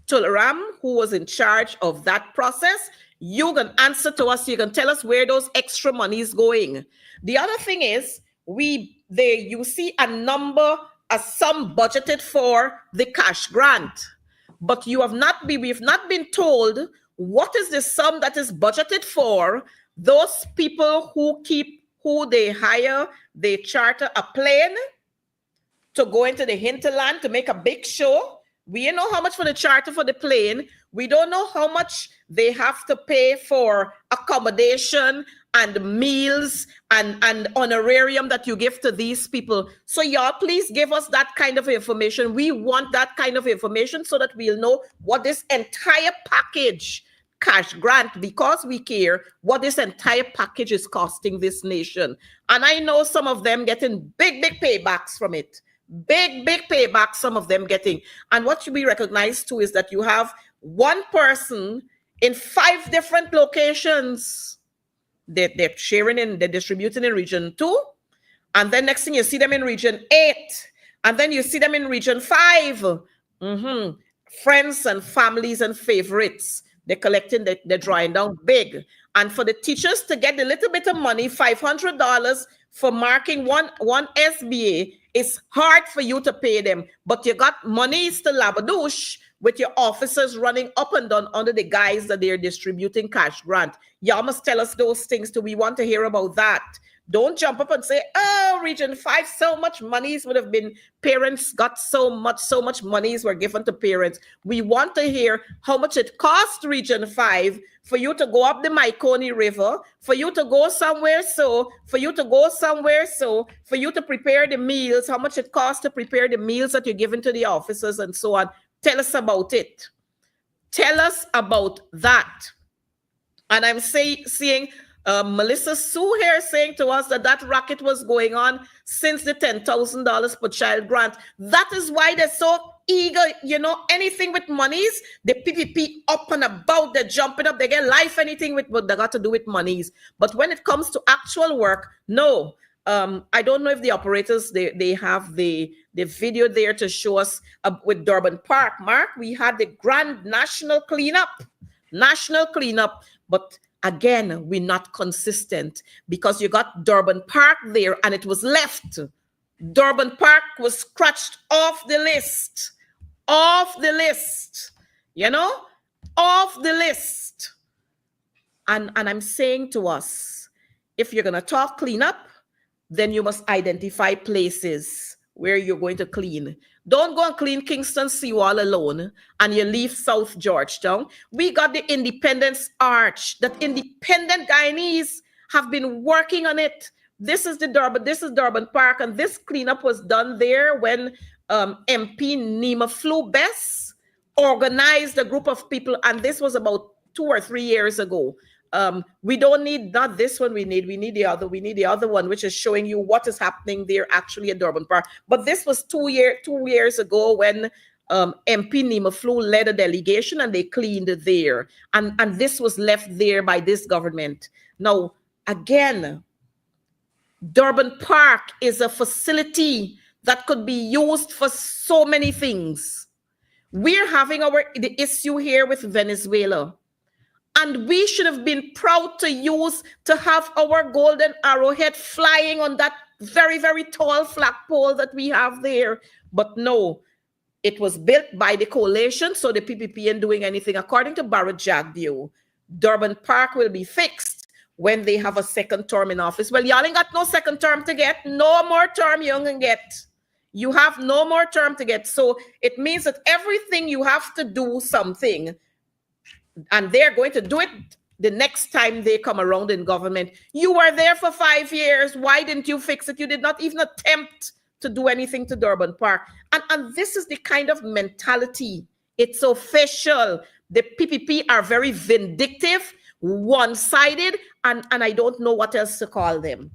Tularam, who was in charge of that process, you can answer to us. You can tell us where those extra money is going. The other thing is, you see a sum budgeted for the cash grant, but we've not been told what is the sum that is budgeted for those people who they hire, they charter a plane to go into the hinterland to make a big show. We don't know how much for the charter for the plane. We don't know how much they have to pay for accommodation and meals and honorarium that you give to these people. So y'all please give us that kind of information. We want that kind of information so that we'll know what this entire package cash grant, because we care what this entire package is costing this nation. And I know some of them getting big paybacks from it. Big paybacks, some of them getting. And what should be recognized too is that you have one person in 5 different locations. They're distributing in region 2. And then next thing you see them in region 8. And then you see them in region 5. Friends and families and favorites. They're collecting, they're drawing down big. And for the teachers to get a little bit of money, $500 for marking one SBA, it's hard for you to pay them. But you got money to labadouche with your officers running up and down under the guise that they're distributing cash grant. Y'all must tell us those things too. We want to hear about that. Don't jump up and say, oh, Region 5, so much monies would have been, parents got so much monies were given to parents. We want to hear how much it cost Region 5 for you to go up the Maikoni River, for you to go somewhere for you to prepare the meals, how much it costs to prepare the meals that you're giving to the officers and so on. Tell us about it. Tell us about that. And I'm seeing Melissa Sue here saying to us that racket was going on since the $10,000 per child grant. That is why they're so eager, anything with monies, the PPP up and about, they're jumping up, they get life, anything with what they got to do with monies. But when it comes to actual work, no. I don't know if the operators, they have the video there to show us with Durban Park. Mark, we had the grand national cleanup, but again, we're not consistent because you got Durban Park there and it was left. Durban Park was scratched off the list. Off the list. And I'm saying to us, if you're going to talk cleanup, then you must identify places where you're going to clean. Don't go and clean Kingston Seawall alone and you leave South Georgetown. We got the Independence Arch that independent Guyanese have been working on it. This is Durban Park, and this cleanup was done there when MP Nima Flu-Bess organized a group of people, and this was about 2 or 3 years ago. We don't need not this one. We need the other one, which is showing you what is happening there actually at Durban Park. But this was 2 years ago when MP Nima Flu led a delegation and they cleaned there, and this was left there by this government. Now again, Durban Park is a facility that could be used for so many things. We're having the issue here with Venezuela. And we should have been proud to have our golden arrowhead flying on that very, very tall flagpole that we have there. But no, it was built by the coalition, so the PPP ain't doing anything. According to Barrett Jagdeo, Durban Park will be fixed when they have a second term in office. Well, y'all ain't got no second term to get. No more term you can get. You have no more term to get. So it means that everything you have to do something, and they're going to do it the next time they come around in government. You were there for 5 years. Why didn't you fix it? You did not even attempt to do anything to Durban Park. And this is the kind of mentality. It's official. The PPP are very vindictive, one-sided, and I don't know what else to call them.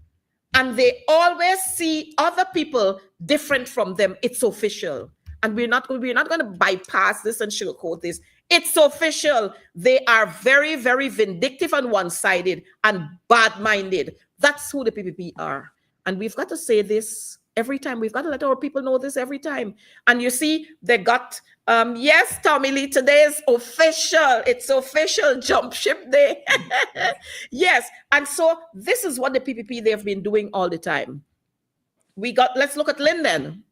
And they always see other people different from them. It's official. And we're not going to bypass this and sugarcoat this. It's official. They are very, very vindictive and one-sided and bad-minded. That's who the PPP are. And we've got to say this Every time. We've got to let our people know this every time. And you see, they got, yes, Tommy Lee, today is official. It's official jump ship day. Yes. And so this is what the PPP, they've been doing all the time. Let's look at Linden.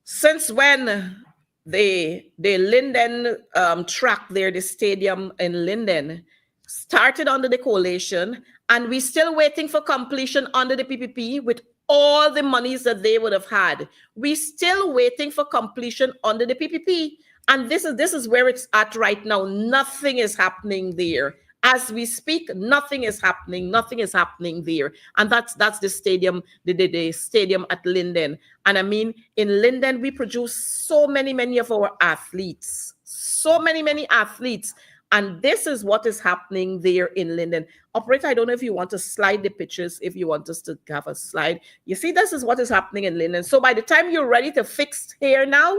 Since when the Linden track there, the stadium in Linden, started under the coalition, and we're still waiting for completion under the PPP with all the monies that they would have had. We're still waiting for completion under the PPP. And this is where it's at right now. Nothing is happening there. As we speak, nothing is happening. Nothing is happening there. And that's the stadium, the stadium at Linden. And I mean, in Linden, we produce so many of our athletes. So many athletes. And this is what is happening there in Linden. Operator, I don't know if you want to slide the pictures, if you want us to have a slide. You see, this is what is happening in Linden. So by the time you're ready to fix hair now,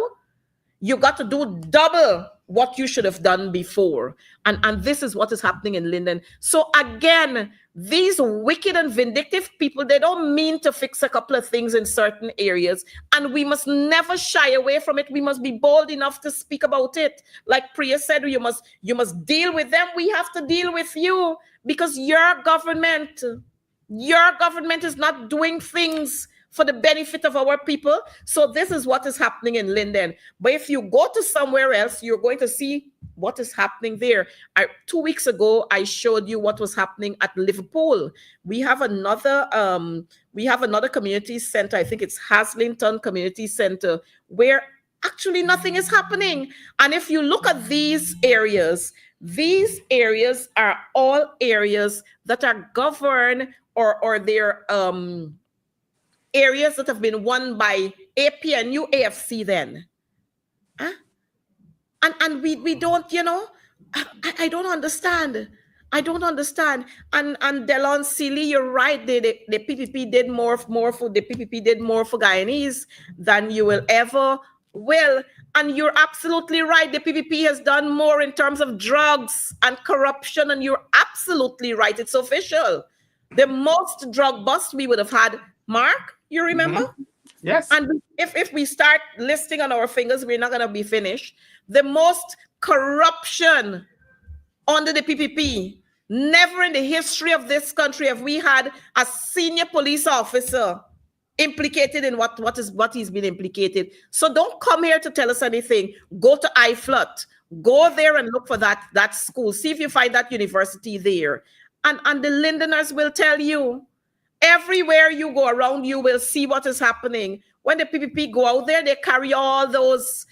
you got to do double what you should have done before. And this is what is happening in Linden. So again, these wicked and vindictive people, they don't mean to fix a couple of things in certain areas. And we must never shy away from it. We must be bold enough to speak about it. Like Priya said, you must deal with them. We have to deal with you because your government is not doing things for the benefit of our people. So this is what is happening in Linden. But if you go to somewhere else, you're going to see what is happening there. 2 weeks ago, I showed you what was happening at Liverpool. We have another community center. I think it's Haslington Community Center, where actually nothing is happening. And if you look at these areas are all areas that are governed or they're areas that have been won by APNU AFC then. Huh? And we don't, I don't understand. And Delon Sealy, you're right. The PPP did more for Guyanese than you will ever will. And you're absolutely right. The PPP has done more in terms of drugs and corruption. And you're absolutely right. It's official. The most drug bust we would have had, Mark, you remember? Mm-hmm. Yes. And if we start listing on our fingers, we're not going to be finished. The most corruption under the PPP. Never in the history of this country have we had a senior police officer implicated in what he's been implicated. So don't come here to tell us anything. Go to IFLUT. Go there and look for that school. See if you find that university there. And the Lindeners will tell you. Everywhere you go around, you will see what is happening. When the PPP go out there, they carry all those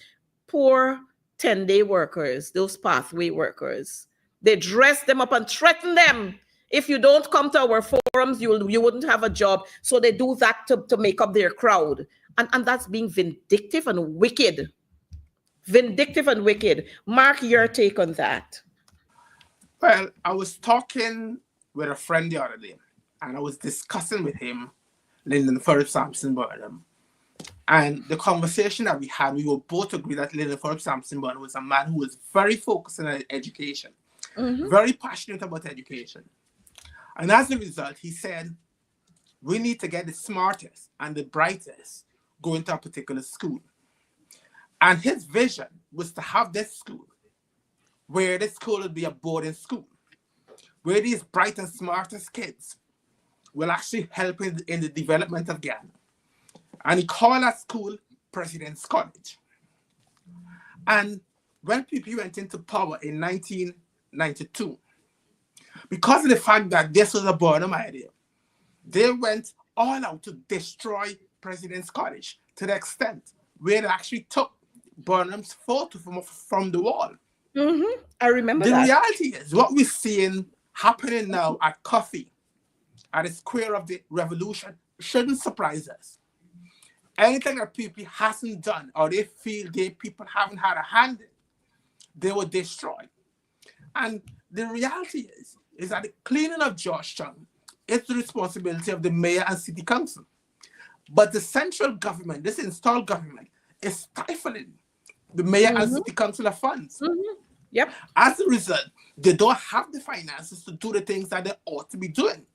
poor 10-day workers, those pathway workers. They dress them up and threaten them. If you don't come to our forums, you wouldn't have a job. So they do that to make up their crowd. And that's being vindictive and wicked. Vindictive and wicked. Mark, your take on that. Well, I was talking with a friend the other day, and I was discussing with him Lyndon Philip Sampson Burnham. And the conversation that we had, we were both agreed that Lyndon Philip Sampson Burnham was a man who was very focused on education, very passionate about education. And as a result, he said, we need to get the smartest and the brightest going to a particular school. And his vision was to have this school, where this school would be a boarding school, where these bright and smartest kids will actually help in the development of Ghana. And he called that school President's College. And when PP went into power in 1992, because of the fact that this was a Burnham idea, they went all out to destroy President's College to the extent where they actually took Burnham's photo from the wall. I remember that. The reality is, what we're seeing happening now at Coffee, at the square of the revolution, shouldn't surprise us. Anything that people hasn't done or they feel people haven't had a hand in, they will destroy. And the reality is that the cleaning of Georgetown is the responsibility of the mayor and city council. But the central government, this installed government, is stifling the mayor and city council of funds. Yep. As a result, they don't have the finances to do the things that they ought to be doing.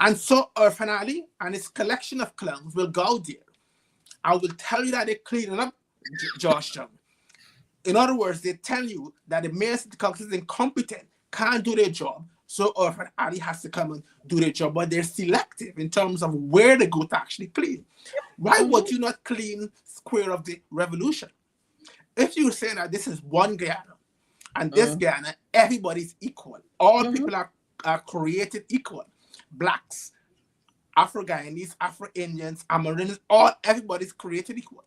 And so Irfan Ali and his collection of clowns will go there. I will tell you that they're cleaning up Georgetown. In other words, they tell you that the mayor city council is incompetent, can't do their job. So Irfan Ali has to come and do their job, but they're selective in terms of where they go to actually clean. Why would you not clean Square of the Revolution? If you're saying that this is one Guyana, and this Guyana, everybody's equal. All people are created equal. Blacks, Afro-Guyanese, Afro-Indians, Amerindans, everybody's created equal.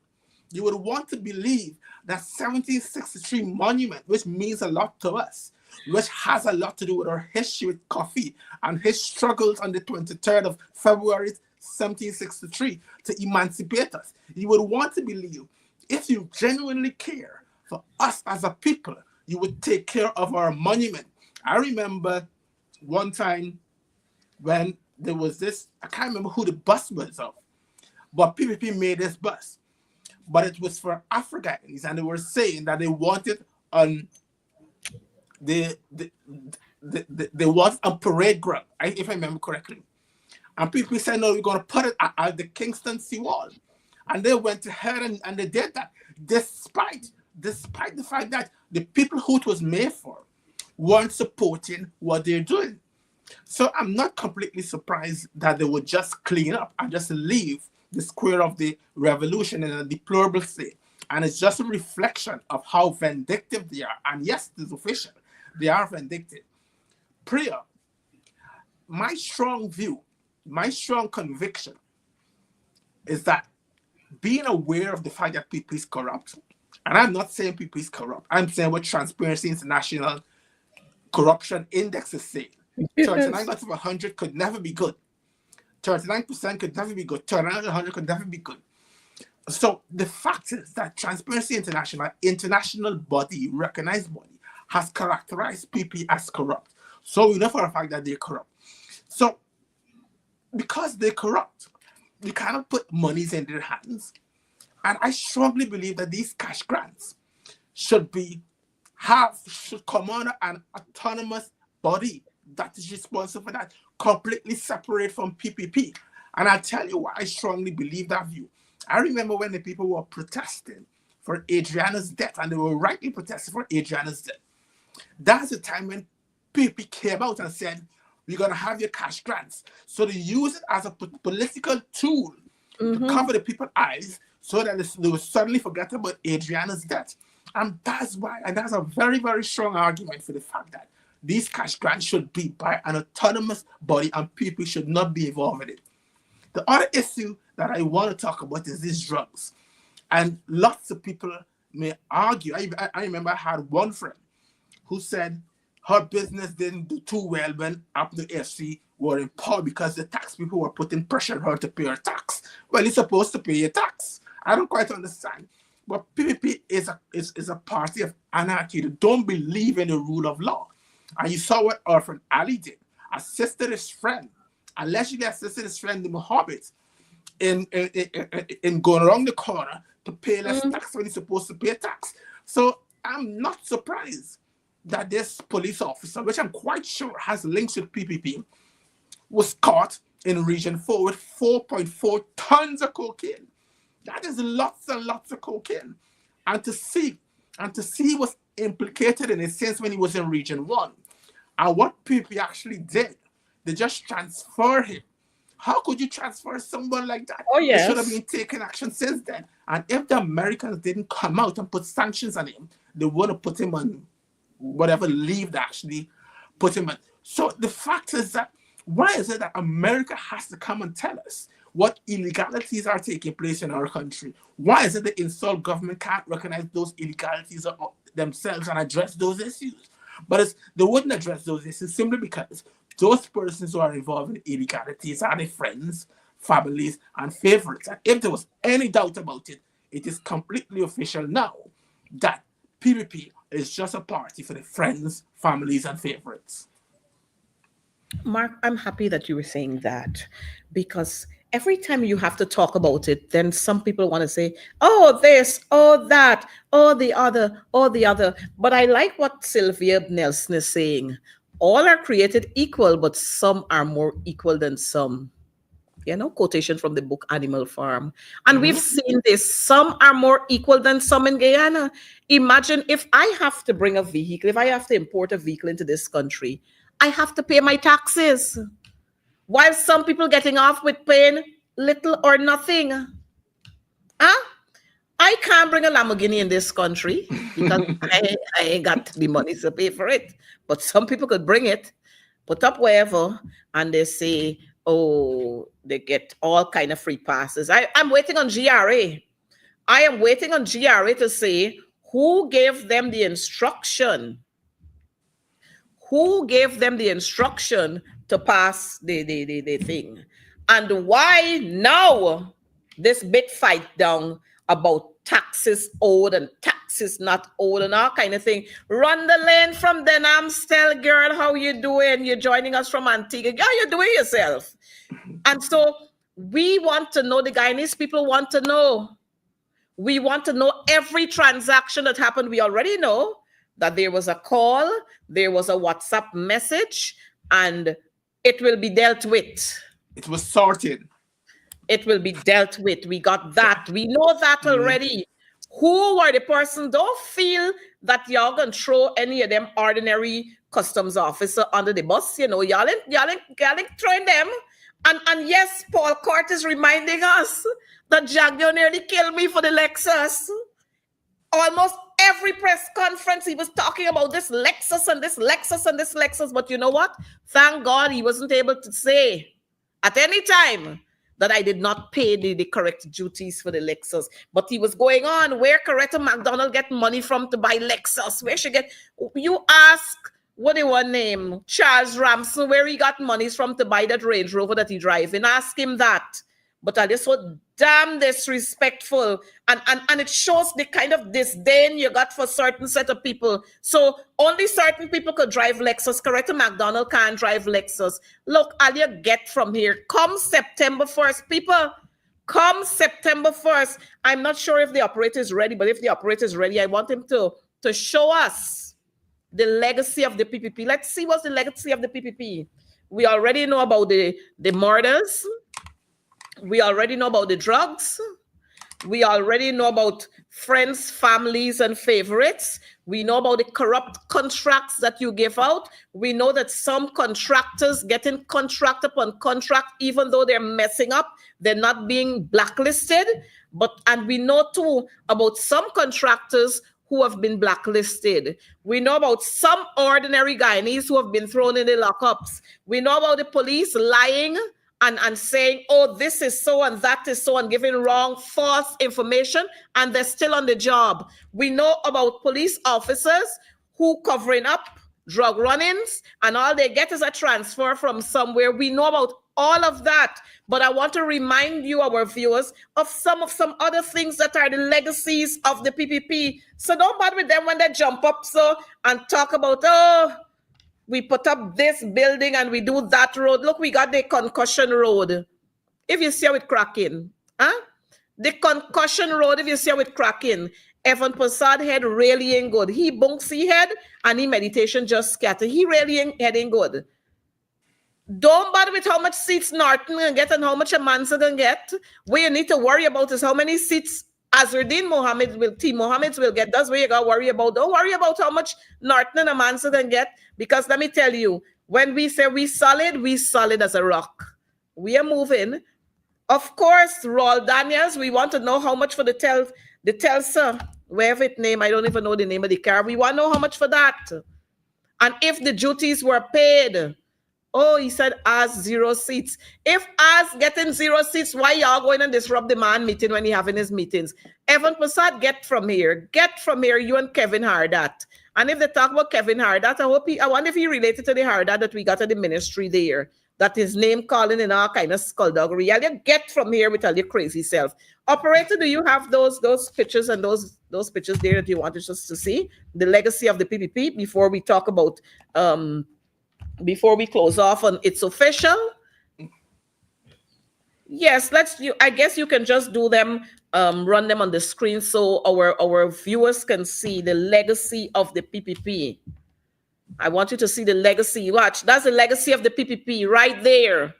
You would want to believe that 1763 monument, which means a lot to us, which has a lot to do with our history with coffee and his struggles on the 23rd of February 1763 to emancipate us. You would want to believe, if you genuinely care for us as a people, you would take care of our monument. I remember one time when there was this, I can't remember who the bus was of, but PPP made this bus. But it was for Africans, and they were saying that they wanted on they want a parade ground, if I remember correctly. And people said, no, we're going to put it at the Kingston seawall. And they went ahead and they did that, despite the fact that the people who it was made for weren't supporting what they're doing. So I'm not completely surprised that they would just clean up and just leave the Square of the Revolution in a deplorable state. And it's just a reflection of how vindictive they are. And yes, it's official. They are vindictive. Priya, my strong view, my strong conviction is that being aware of the fact that people is corrupt, and I'm not saying people is corrupt, I'm saying what Transparency International corruption index is saying. 39 out of 100 could never be good. 39% could never be good. 39 out of 100 could never be good. So the fact is that Transparency International, international body, recognized body, has characterized people as corrupt. So we know for a fact that they're corrupt. So because they're corrupt, you cannot put monies in their hands. And I strongly believe that these cash grants should come under an autonomous body that is responsible for that, completely separate from PPP. And I'll tell you why I strongly believe that view. I remember when the people were protesting for Adriana's death, and they were rightly protesting for Adriana's death. That's the time when PPP came out and said, we're going to have your cash grants. So they use it as a political tool to cover the people's eyes so that they will suddenly forget about Adriana's death. And that's why, and that's a very, very strong argument for the fact that these cash grants should be by an autonomous body and people should not be involved in it. The other issue that I want to talk about is these drugs. And lots of people may argue. I remember I had one friend who said her business didn't do too well when Apno FC were in power because the tax people were putting pressure on her to pay her tax. Well, you're supposed to pay your tax. I don't quite understand. But PPP is a party of anarchy that don't believe in the rule of law. And you saw what Irfan Ali did. Assisted his friend, allegedly assisted his friend, the Mohammed, in going around the corner to pay less tax when he's supposed to pay tax. So I'm not surprised that this police officer, which I'm quite sure has links with PPP, was caught in Region 4 with 4.4 tons of cocaine. That is lots and lots of cocaine. And to see he was implicated in it since when he was in Region 1. And what PPP actually did, they just transferred him. How could you transfer someone like that? Oh, yes. They should have been taking action since then. And if the Americans didn't come out and put sanctions on him, they would have put him on whatever leave they actually put him on. So the fact is that, why is it that America has to come and tell us what illegalities are taking place in our country? Why is it the installed government can't recognize those illegalities themselves and address those issues? But they wouldn't address those issues simply because those persons who are involved in illegalities are their friends, families, and favorites. And if there was any doubt about it, it is completely official now that PPP is just a party for the friends, families, and favorites. Mark, I'm happy that you were saying that, because every time you have to talk about it, then some people want to say, oh, this, oh, that, oh, the other, oh, the other. But I like what Sylvia Nelson is saying. All are created equal, but some are more equal than some. Quotation from the book Animal Farm. And we've Mhm. seen this. Some are more equal than some in Guyana. Imagine if I have to bring a vehicle, if I have to import a vehicle into this country, I have to pay my taxes. While some people getting off with paying little or nothing. Huh? I can't bring a Lamborghini in this country because I ain't got the money to pay for it. But some people could bring it, put up wherever, and they say, oh, they get all kind of free passes. I'm waiting on GRA. I am waiting on GRA to say who gave them the instruction. Who gave them the instruction to pass the thing? And why now this big fight down about taxes owed and taxes not owed and all kind of thing? Run the lane from Denham still, girl. How you doing? You're joining us from Antigua. How you doing yourself? And so we want to know, the Guyanese people want to know. We want to know every transaction that happened. We already know that there was a call, there was a WhatsApp message, and it will be dealt with. It was sorted. It will be dealt with. We got that. We know that already. Who were the person? Don't feel that y'all gonna throw any of them ordinary customs officer under the bus. Y'all ain't throwing them. And yes, Paul Court is reminding us that Jagdio nearly killed me for the Lexus. Almost every press conference, he was talking about this Lexus and this Lexus and this Lexus. But you know what? Thank God he wasn't able to say at any time that I did not pay the correct duties for the Lexus. But he was going on, where Coretta McDonald get money from to buy Lexus? Where she get? You ask, what the one name? Charles Ramsey, where he got monies from to buy that Range Rover that he drive. And ask him that. But I just so damn disrespectful. And it shows the kind of disdain you got for certain set of people. So only certain people could drive Lexus. Coretta McDonald can't drive Lexus. Look, all you get from here, come September 1st, people, come September 1st. I'm not sure if the operator is ready, but if the operator is ready, I want him to show us the legacy of the PPP. Let's see what's the legacy of the PPP. We already know about the murders. We already know about the drugs. We already know about friends, families, and favorites. We know about the corrupt contracts that you give out. We know that some contractors getting contract upon contract, even though they're messing up, they're not being blacklisted. And we know too about some contractors who have been blacklisted. We know about some ordinary Guyanese who have been thrown in the lockups. We know about the police lying and saying, oh, this is so and that is so, and giving wrong, false information, and they're still on the job. We know about police officers who covering up drug run-ins, and all they get is a transfer from somewhere. We know about all of that. But I want to remind you, our viewers, of some other things that are the legacies of the PPP. So don't bother with them when they jump up and talk about, oh, we put up this building and we do that road. Look, we got the concussion road. If you see how it cracking, huh? The concussion road, if you see how it cracking, Evan Prasad head really ain't good. He bunks he head and he meditation just scatter. He really ain't good. Don't bother with how much seats Norton can get and how much Amansa can get. What you need to worry about is how many seats Azruddin Mohammeds will get. That's what you got to worry about. Don't worry about how much Norton and Amansa can get, because let me tell you, when we say we solid as a rock. We are moving. Of course, Roald Daniels, we want to know how much for the Telsa, wherever it name, I don't even know the name of the car. We want to know how much for that. And if the duties were paid. Oh, he said as 0 seats. If as getting 0 seats, why y'all going and disrupt the man meeting when he having his meetings? Evan Prasad, get from here, you and Kevin Hardat. And if they talk about Kevin Hardat, I wonder if he related to the Hardat that we got at the ministry there, that his name calling in all kind of skullduggery. You get from here with all your crazy self. Operator, do you have those pictures and those pictures there that you wanted us to see? The legacy of the PPP before we talk about before we close off on it's official. Yes, I guess you can just do them, run them on the screen so our viewers can see the legacy of the PPP. I want you to see the legacy. Watch, that's the legacy of the PPP right there.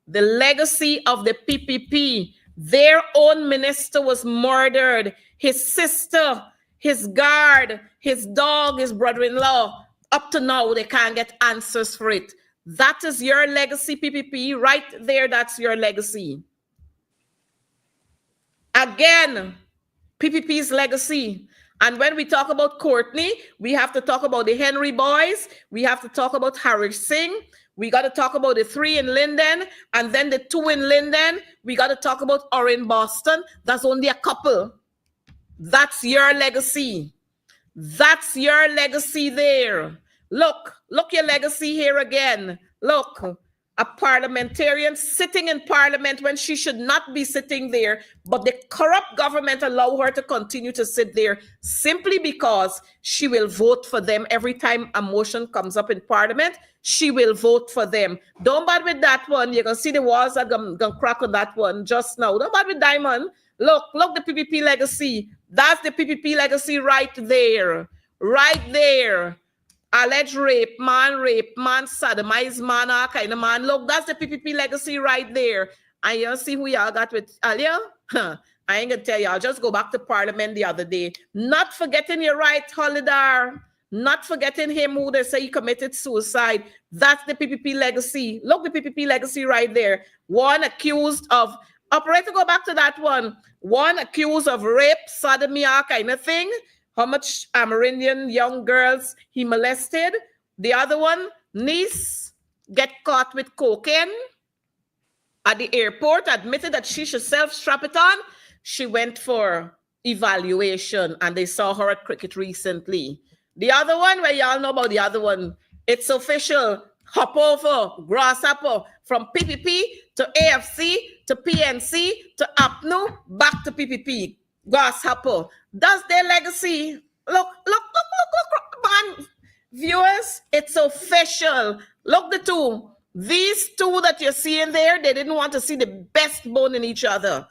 The legacy of the PPP. Their own minister was murdered. His sister, his guard, his dog, his brother-in-law. Up to now, they can't get answers for it. That is your legacy, PPP. Right there, that's your legacy. Again, PPP's legacy. And when we talk about Courtney, we have to talk about the Henry boys. We have to talk about Harry Singh. We got to talk about the 3 in Linden and then the 2 in Linden. We got to talk about Orange Boston. That's only a couple. That's your legacy. That's your legacy there. Look your legacy here again. Look, a parliamentarian sitting in parliament when she should not be sitting there, but the corrupt government allow her to continue to sit there simply because she will vote for them every time a motion comes up in parliament. She will vote for them. Don't bother with that one. You're gonna see the walls are gonna crack on that one just now. Don't bother with Diamond. Look the PPP legacy. That's the PPP legacy right there. Right there. Alleged rape, man, sodomized man, all kind of man. Look, that's the PPP legacy right there. And you see who y'all got with Alia? I ain't gonna tell y'all. Just go back to Parliament the other day. Not forgetting your right, Holidar. Not forgetting him who they say he committed suicide. That's the PPP legacy. Look, the PPP legacy right there. One accused of, operator, go back to that one. One accused of rape, sodomy, all kind of thing. How much Amerindian young girls he molested. The other one, niece, get caught with cocaine at the airport, admitted that she should self-strap it on. She went for evaluation and they saw her at cricket recently. The other one, where y'all know about the other one, it's official. Hop over, grasshopper, from PPP to AFC to PNC to APNU, back to PPP. Grasshopper. That's their legacy. Look, man. Viewers, it's official. Look, the two. These two that you're seeing there, they didn't want to see the best bone in each other.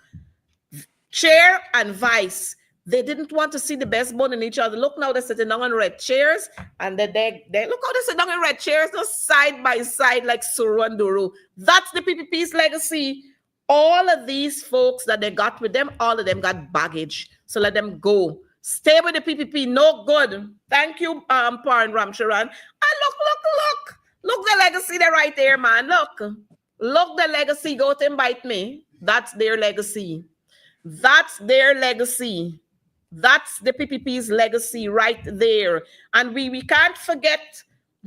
Chair and vice. They didn't want to see the best bone in each other. Look now, they're sitting down on red chairs, and they look how they sit down in red chairs, just side by side like Suru and Duru. That's the PPP's legacy. All of these folks that they got with them, all of them got baggage. So let them go. Stay with the PPP. No good. Thank you, Paran Ramcharan. And look the legacy there right there, man. Look the legacy. Go to invite me. That's their legacy. That's their legacy. That's the PPP's legacy right there. And we can't forget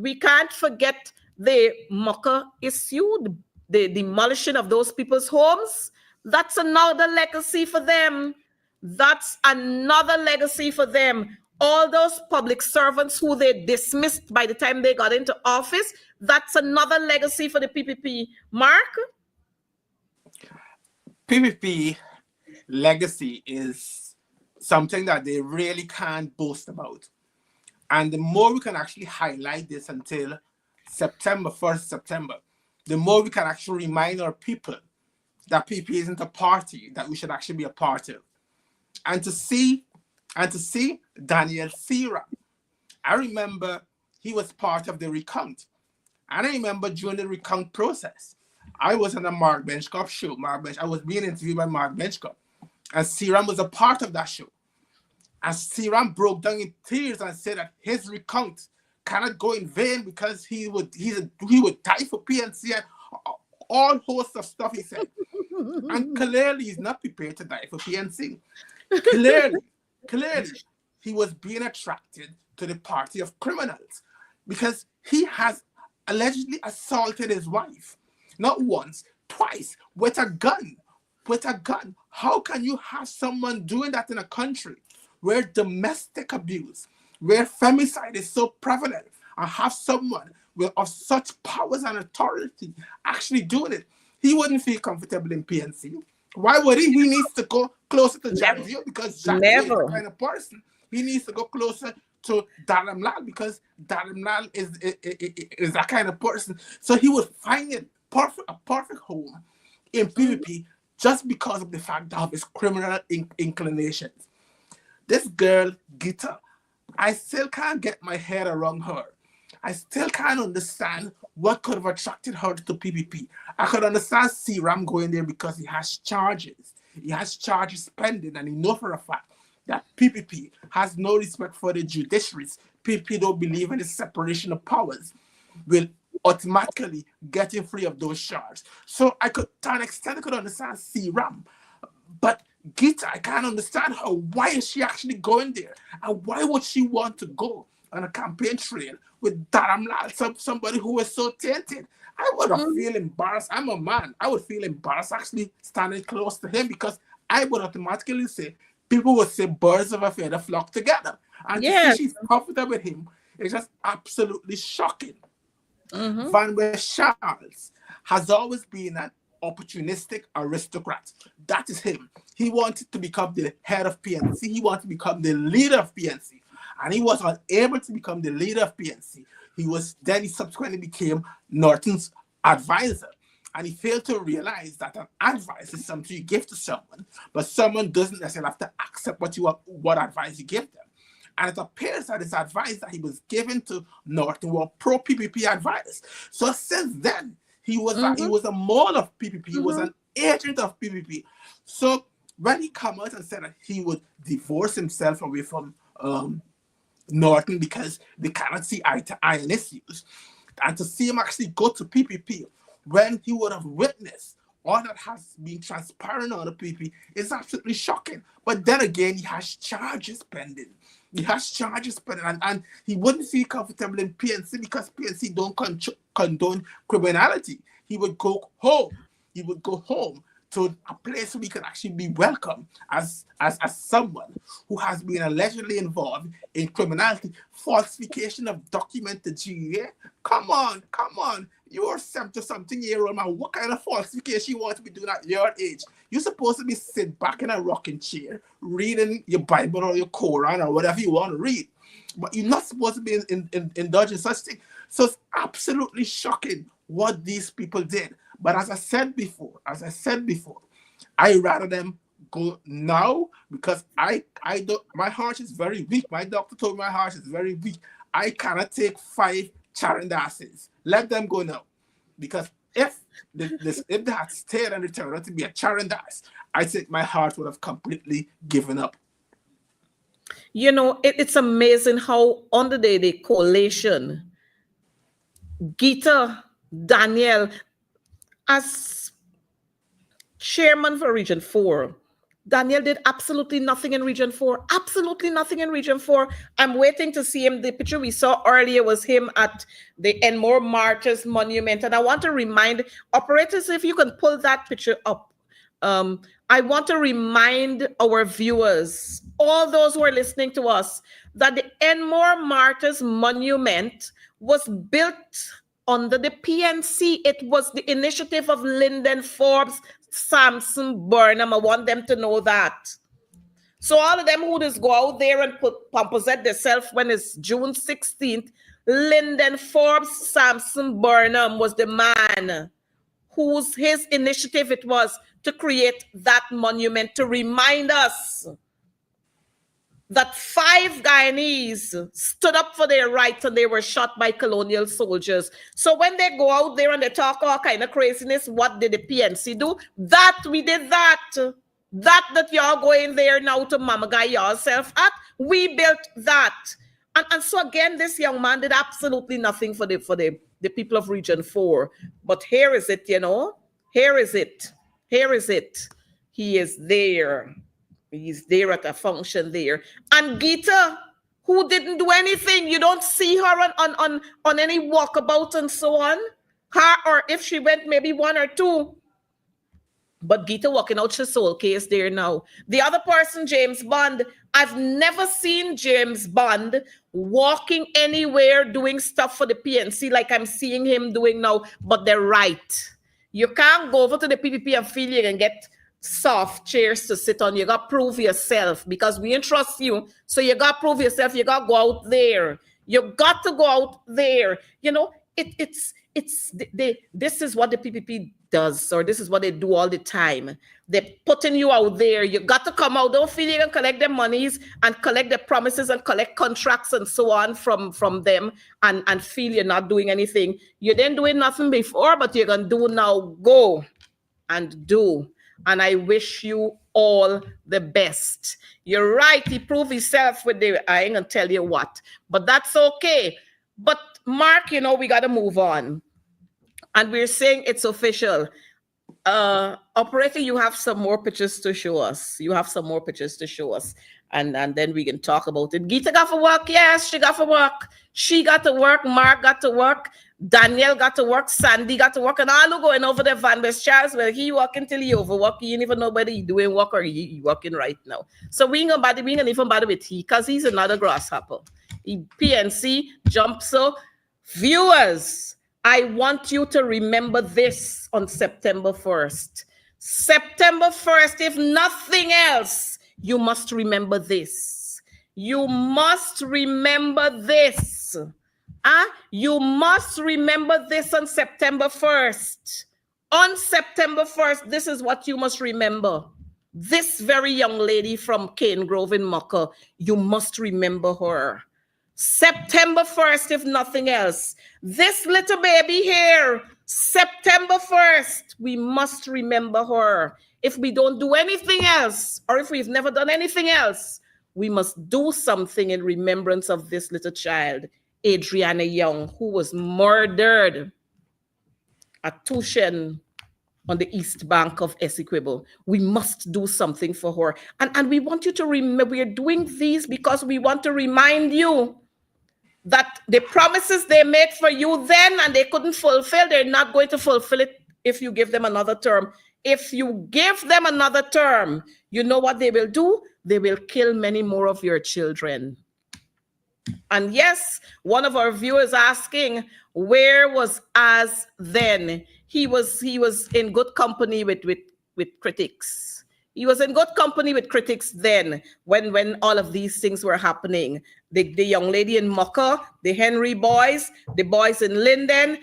the Mucka issue, the demolition of those people's homes. That's another legacy for them. That's another legacy for them. All those public servants who they dismissed by the time they got into office, that's another legacy for the PPP. Mark? PPP legacy is something that they really can't boast about. And the more we can actually highlight this until September, 1st September, the more we can actually remind our people that PPP isn't a party that we should actually be a part of. And to see Daniel Sira, I remember he was part of the recount. And I remember during the recount process, I was on a Mark Benchcop show. I was being interviewed by Mark Benchcop. And Siram was a part of that show. And Siram broke down in tears and said that his recount cannot go in vain because he would die for PNC and all hosts of stuff, he said. And clearly he's not prepared to die for PNC. Clearly, he was being attracted to the party of criminals because he has allegedly assaulted his wife, not once, twice, with a gun. How can you have someone doing that in a country where domestic abuse, where femicide is so prevalent, and have someone of such powers and authority actually doing it? He wouldn't feel comfortable in PNC. Why would he? He needs to go closer to Jack Dio because Jack Dio is the kind of person. He needs to go closer to Dharam Lal because Dharam Lal is that kind of person. So he would find a perfect home in PPP just because of the fact of his criminal inclinations. This girl, Gita, I still can't get my head around her. I still can't understand what could have attracted her to PPP. I could understand C-Ram going there because he has charges. He has charges pending, and he knows for a fact that PPP has no respect for the judiciaries. PPP don't believe in the separation of powers. Will automatically get him free of those charges. So I could, to an extent, I could understand C-Ram. But Gita, I can't understand her. Why is she actually going there? And why would she want to go on a campaign trail with Dharamlal, somebody who is so tainted? I would have feel embarrassed. I'm a man. I would feel embarrassed actually standing close to him, because I would automatically say, people would say birds of a feather flock together. And to see she's comfortable with him is just absolutely shocking. Van West Charles has always been an opportunistic aristocrat. That is him. He wanted to become the head of PNC. He wanted to become the leader of PNC. And he was unable to become the leader of PNC. He subsequently became Norton's advisor. And he failed to realize that an advice is something you give to someone, but someone doesn't necessarily have to accept what advice you give them. And it appears that this advice that he was given to Norton were pro-PPP advice. So since then, he was a mole of PPP. He was an agent of PPP. So when he came out and said that he would divorce himself away from Norton because they cannot see eye to eye on issues, and to see him actually go to PPP when he would have witnessed all that has been transparent on the PPP is absolutely shocking. But then again, he has charges pending. And he wouldn't feel comfortable in PNC because PNC don't condone criminality. He would go home. To a place where he could actually be welcome as someone who has been allegedly involved in criminality, falsification of document to GA. Come on. You're 70-something-year-old man. What kind of falsification you want to be doing at your age? You're supposed to be sitting back in a rocking chair, reading your Bible or your Quran or whatever you want to read. But you're not supposed to be indulging such things. So it's absolutely shocking what these people did. But as I said before, I rather them go now, because I don't. My heart is very weak. My doctor told me my heart is very weak. I cannot take 5 Charandases. Let them go now, because if they had stayed and returned to be a Charandas, I think my heart would have completely given up. You know, it's amazing how under the coalition, Gita, Daniel, as chairman for Region 4, Daniel did absolutely nothing in Region 4. Absolutely nothing in Region 4. I'm waiting to see him. The picture we saw earlier was him at the Enmore Martyrs Monument. And I want to remind operators, if you can pull that picture up. I want to remind our viewers, all those who are listening to us, that the Enmore Martyrs Monument was built under the PNC. It was the initiative of Lyndon Forbes, Samson Burnham. I want them to know that. So all of them who just go out there and possess themselves when it's June 16th, Lyndon Forbes, Samson Burnham was the man his initiative it was to create that monument to remind us that 5 Guyanese stood up for their rights and they were shot by colonial soldiers. So when they go out there and they talk all kind of craziness, what did the PNC do? We did that. That y'all going there now to mamaga yourself at, we built that. And so again, this young man did absolutely nothing for the people of Region 4. But here is it, you know. Here is it. He is there. He's there at a function there. And Gita, who didn't do anything, you don't see her on any walkabout and so on. Her, or if she went, maybe 1 or 2. But Gita walking out his soul case there now. The other person, James Bond, I've never seen James Bond walking anywhere doing stuff for the PNC like I'm seeing him doing now. But they're right. You can't go over to the PPP affiliate and get soft chairs to sit on. You got to prove yourself because we entrust you. So you got to prove yourself. You got to go out there. You got to go out there. You know, this is what the PPP does, or this is what they do all the time. They're putting you out there. You got to come out. Don't feel you can collect their monies and collect their promises and collect contracts and so on from them and feel you're not doing anything. You didn't do nothing before, but you're gonna do now. Go and do. And I wish you all the best. You're right. He proved himself with the, I ain't gonna tell you what, but that's okay. But Mark, we got to move on. And we're saying it's official. Operator, you have some more pictures to show us. You have some more pictures to show us. And then we can talk about it. Gita got for work. Yes, she got for work. She got to work. Mark got to work. Daniel got to work. Sandy got to work. And all who going over there, Van West Charles, well, he working till he overwork. He ain't even know whether he doing work or he working right now. So we ain't gonna even bother with he, because he's another grasshopper. He PNC, jump so. Viewers, I want you to remember this on September 1st. September 1st, if nothing else, you must remember this. You must remember this. You must remember this on September 1st. On September 1st, this is what you must remember. This very young lady from Cane Grove in Mucka, you must remember her. September 1st, if nothing else. This little baby here, September 1st, we must remember her. If we don't do anything else, or if we've never done anything else, we must do something in remembrance of this little child, Adriana Young, who was murdered at Tushen on the east bank of Essequibo. We must do something for her. And we want you to remember, we are doing these because we want to remind you that the promises they made for you then and they couldn't fulfill, they're not going to fulfill it if you give them another term. If you give them another term, you know what they will do? They will kill many more of your children. And yes, one of our viewers asking, where was Az then? He was in good company with critics. He was in good company with critics then when all of these things were happening. The young lady in Mucka, the Henry boys, the boys in Linden,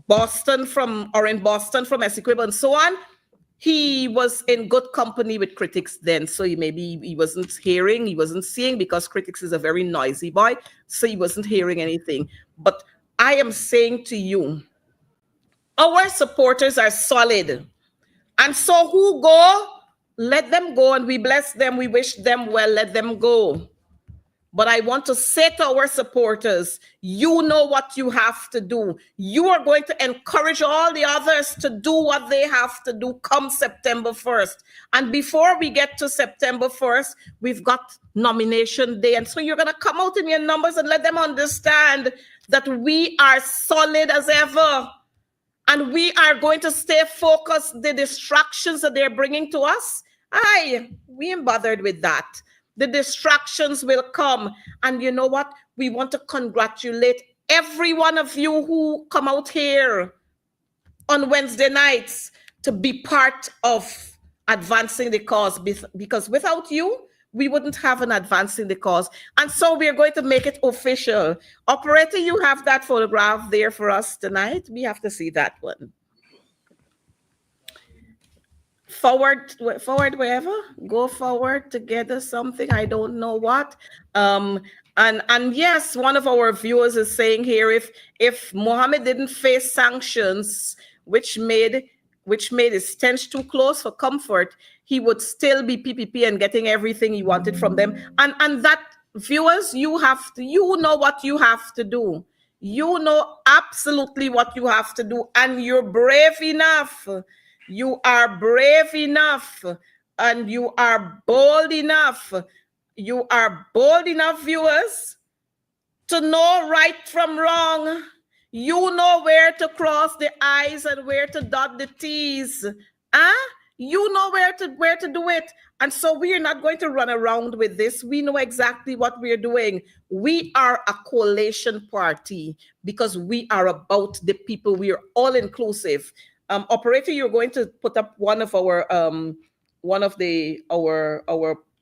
Boston from Essequibo and so on. He was in good company with critics then. So he wasn't hearing, he wasn't seeing, because critics is a very noisy boy. So he wasn't hearing anything. But I am saying to you, our supporters are solid. And so who go, let them go, and we bless them. We wish them well, let them go. But I want to say to our supporters, you know what you have to do. You are going to encourage all the others to do what they have to do come September 1st. And before we get to September 1st, we've got nomination day. And so you're going to come out in your numbers and let them understand that we are solid as ever. And we are going to stay focused. The distractions that they're bringing to us, we ain't bothered with that. The distractions will come. And you know what? We want to congratulate every one of you who come out here on Wednesday nights to be part of advancing the cause. Because without you, we wouldn't have an advancing the cause. And so we're going to make it official. Operator, you have that photograph there for us tonight. We have to see that one. Forward wherever. Go forward together something. I don't know what. And yes, one of our viewers is saying here, if Mohammed didn't face sanctions, which made his stench too close for comfort, he would still be PPP and getting everything he wanted from them. And that, viewers, you know what you have to do. You know absolutely what you have to do, and you're brave enough. You are brave enough, and you are bold enough. You are bold enough, viewers, to know right from wrong. You know where to cross the I's and where to dot the T's. You know where to do it. And so we are not going to run around with this. We know exactly what we're doing. We are a coalition party because we are about the people. We are all inclusive. Operator, you're going to put up one of our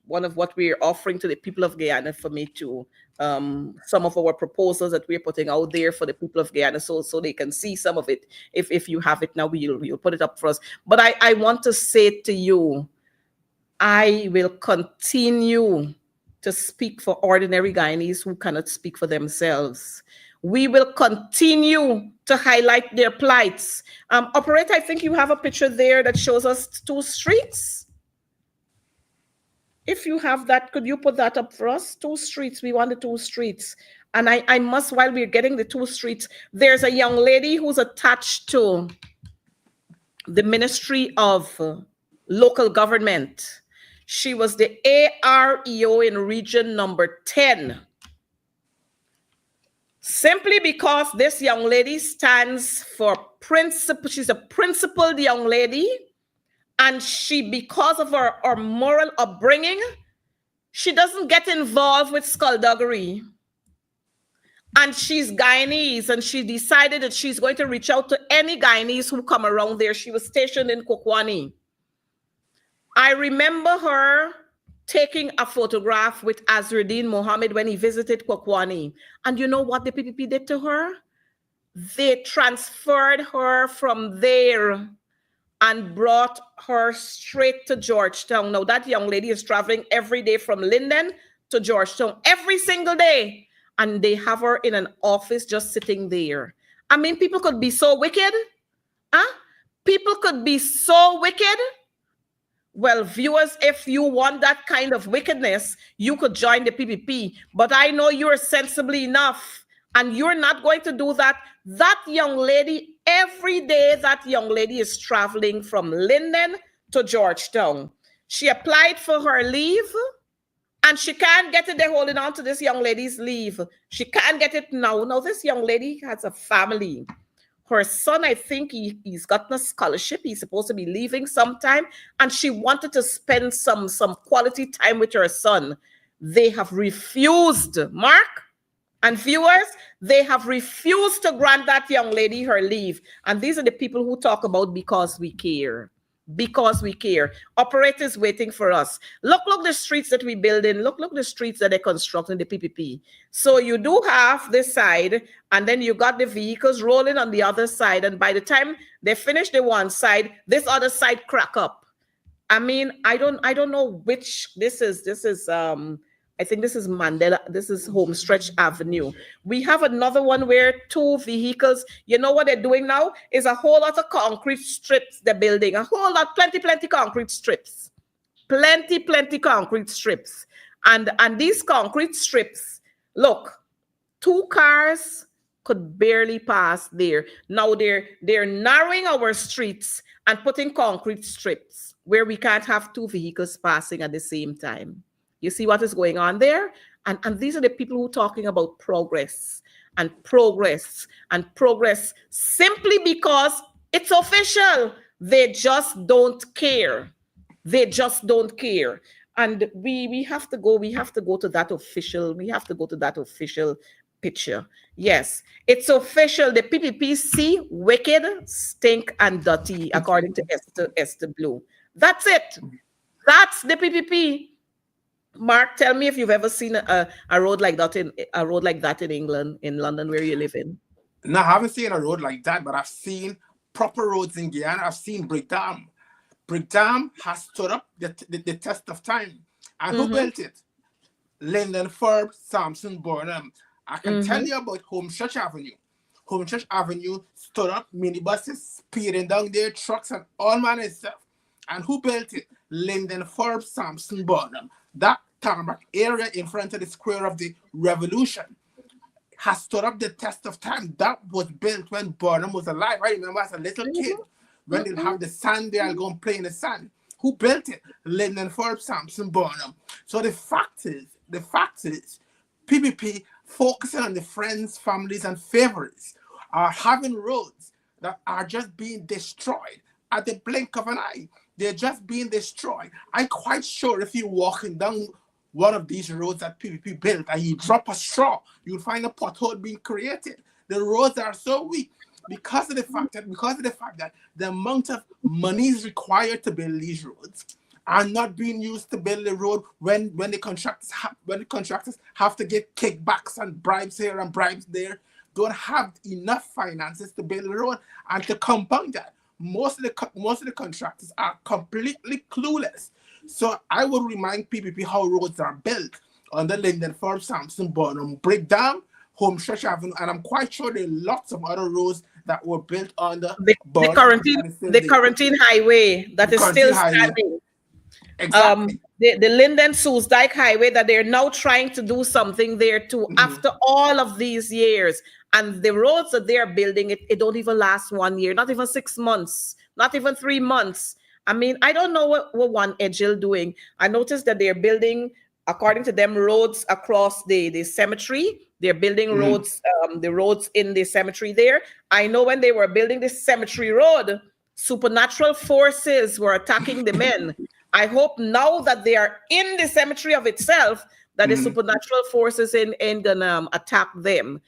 what we're offering to the people of Guyana for me to some of our proposals that we're putting out there for the people of Guyana, so they can see some of it. If you have it now, we'll put it up for us. But I want to say to you, I will continue to speak for ordinary Guyanese who cannot speak for themselves. We will continue to highlight their plights. Operator, I think you have a picture there that shows us 2 streets. If you have that, could you put that up for us? 2 streets. We want the 2 streets. And I must, while we're getting the 2 streets, there's a young lady who's attached to the Ministry of Local Government. She was the AREO in region number 10. Simply because this young lady stands for principle. She's a principled young lady. And she, because of her moral upbringing, she doesn't get involved with skullduggery. And she's Guyanese, and she decided that she's going to reach out to any Guyanese who come around there. She was stationed in Kokwani. I remember her taking a photograph with Azruddin Mohammed when he visited Kokwani. And you know what the PPP did to her? They transferred her from there and brought her straight to Georgetown. Now, that young lady is traveling every day from Linden to Georgetown, every single day. And they have her in an office just sitting there. I mean, people could be so wicked. Huh? People could be so wicked. Well, viewers, if you want that kind of wickedness, you could join the PPP. But I know you're sensibly enough, and you're not going to do that. That young lady, every day, that young lady is traveling from Linden to Georgetown. She applied for her leave, and she can't get it. They're holding on to this young lady's leave. She can't get it now. Now, this young lady has a family. Her son, I think he's gotten a scholarship. He's supposed to be leaving sometime. And she wanted to spend some quality time with her son. They have refused, Mark and viewers, they have refused to grant that young lady her leave. And these are the people who talk about because we care. Because we care. Operators waiting for us. Look the streets that we build in. Look the streets that they construct in the PPP. So you do have this side, and then you got the vehicles rolling on the other side. And by the time they finish the one side, this other side crack up. I mean, I don't know which this is. This is I think this is Mandela. This is Homestretch Avenue. We have another one where 2 vehicles, you know what they're doing now is a whole lot of concrete strips they're building. A whole lot, plenty concrete strips. Plenty concrete strips. And these concrete strips, look, 2 cars could barely pass there. Now they're narrowing our streets and putting concrete strips where we can't have 2 vehicles passing at the same time. You see what is going on there? And these are the people who are talking about progress and progress and progress simply because it's official. They just don't care. They just don't care. And we have to go to that official, picture. Yes, it's official. The PPPC, wicked, stink, and dirty, according to Esther Blue. That's it. That's the PPP. Mark, tell me if you've ever seen a road like that in England, in London, where you live in. No, I haven't seen a road like that, but I've seen proper roads in Guyana. I've seen Brickdam. Brickdam has stood up the test of time. And who built it? Lyndon Forbes, Sampson Burnham. I can tell you about Homestretch Avenue. Homestretch Avenue stood up, minibuses speeding down there, trucks and all manner of stuff. And who built it? Lyndon Forbes, Sampson Burnham. That tarmac area in front of the Square of the Revolution has stood up the test of time. That was built when Burnham was alive. I remember as a little kid, when they'll have the sand there, I'll go and play in the sand. Who built it? Lyndon Forbes, Sampson Burnham. So the fact is, PPP focusing on the friends, families, and favorites are having roads that are just being destroyed at the blink of an eye. They're just being destroyed. I'm quite sure if you're walking down one of these roads that PPP built and you drop a straw, you'll find a pothole being created. The roads are so weak because of the fact that the amount of money is required to build these roads are not being used to build the road when the contractors have to get kickbacks and bribes here and bribes there, don't have enough finances to build the road. And to compound that, most of the contractors are completely clueless. So I would remind PPP how roads are built on the Linden, Forbes, Sampson, Burnham, Brickdam, Home Stretch Avenue, and I'm quite sure there are lots of other roads that were built on the quarantine highway that is still standing. Exactly. The Linden Soesdijk highway that they're now trying to do something there too after all of these years. And the roads that they're building, it don't even last 1 year, not even 6 months, not even 3 months. I mean, I don't know what One Edgel doing. I noticed that they're building, according to them, roads across the cemetery. They're building roads, the roads in the cemetery there. I know when they were building this cemetery road, supernatural forces were attacking the men. I hope now that they are in the cemetery of itself, that the supernatural forces ain't gonna attack them.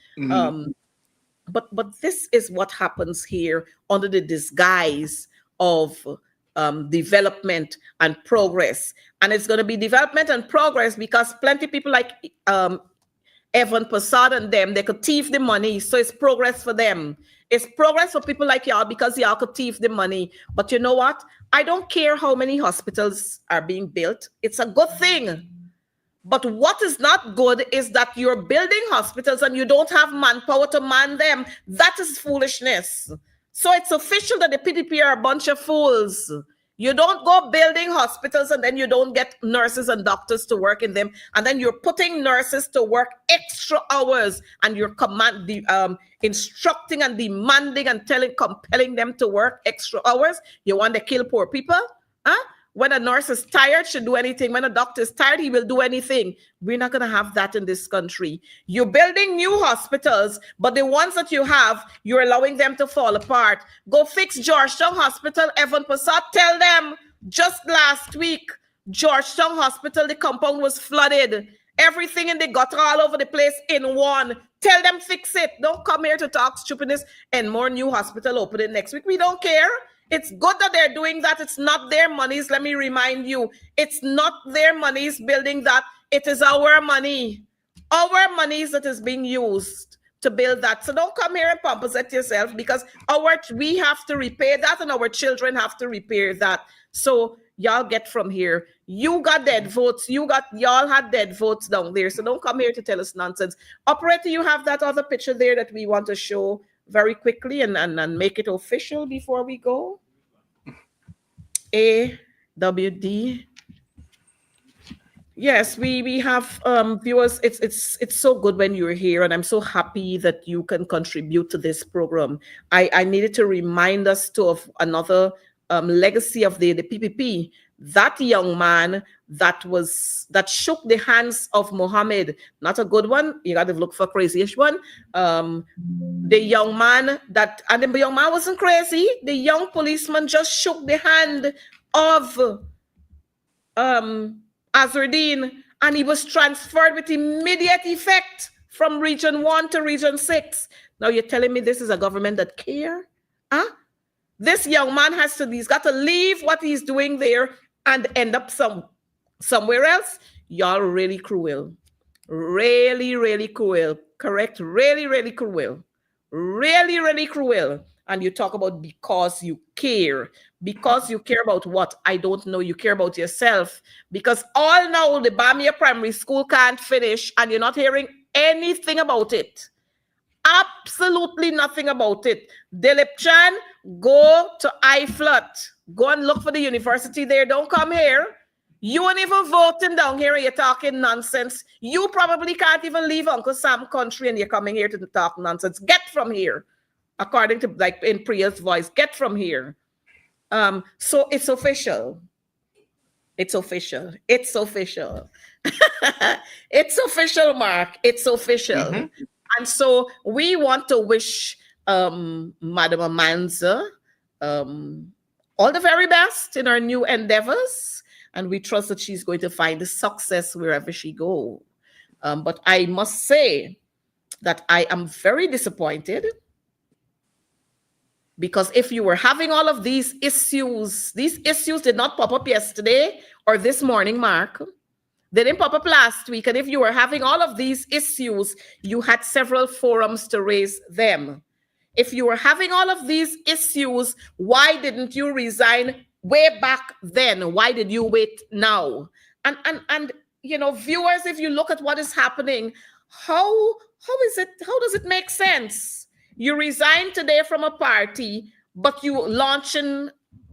But this is what happens here under the disguise of development and progress. And it's going to be development and progress because plenty of people like Evan Passad and them, they could thief the money. So it's progress for them. It's progress for people like y'all because y'all could thief the money. But you know what? I don't care how many hospitals are being built. It's a good thing. But what is not good is that you're building hospitals and you don't have manpower to man them. That is foolishness. So it's official that the PDP are a bunch of fools. You don't go building hospitals and then you don't get nurses and doctors to work in them. And then you're putting nurses to work extra hours and you're instructing and demanding and compelling them to work extra hours. You want to kill poor people? Huh? When a nurse is tired, she'll do anything. When a doctor is tired, he will do anything. We're not going to have that in this country. You're building new hospitals, but the ones that you have, you're allowing them to fall apart. Go fix Georgetown Hospital, Evan Passat. Tell them just last week, Georgetown Hospital, the compound was flooded. Everything in the gutter all over the place in one. Tell them fix it. Don't come here to talk stupidness and more new hospital opening next week. We don't care. It's good that they're doing that. It's not their monies. Let me remind you, it's not their monies building that. It is our money. Our monies that is being used to build that. So don't come here and pompous at yourself because we have to repair that and our children have to repair that. So y'all get from here. You got dead votes. Y'all had dead votes down there. So don't come here to tell us nonsense. Operator, you have that other picture there that we want to show very quickly and make it official before we go. AWD. Yes, we have viewers. It's so good when you're here, and I'm so happy that you can contribute to this program. I needed to remind us of another legacy of the PPP. That young man that shook the hands of Mohammed, not a good one. You got to look for crazy-ish one. The young man and the young man wasn't crazy. The young policeman just shook the hand of Azardine, and he was transferred with immediate effect from Region 1 to Region 6. Now you're telling me this is a government that care? Huh? This young man he's got to leave what he's doing there and end up somewhere else. Y'all really cruel. Really, really cruel. Correct? Really, really cruel. Really, really cruel. And you talk about because you care. Because you care about what? I don't know. You care about yourself. Because all now the Bamia Primary School can't finish and you're not hearing anything about it. Absolutely nothing about it. Dilip Chan, go to IFLUT. Go and look for the university there. Don't come here. You ain't even voting down here and you're talking nonsense. You probably can't even leave Uncle Sam country and you're coming here to talk nonsense. Get from here. According to like in Priya's voice, get from here. So it's official. It's official. It's official. It's official, Mark. It's official. Mm-hmm. And so we want to wish Madam Amanza all the very best in her new endeavors. And we trust that she's going to find the success wherever she goes. But I must say that I am very disappointed Because if you were having all of these issues did not pop up yesterday or this morning, Mark. They didn't pop up last week. And if you were having all of these issues, you had several forums to raise them. If you were having all of these issues, why didn't you resign way back then? Why did you wait now? And viewers, if you look at what is happening, how does it make sense? You resign today from a party, but you launching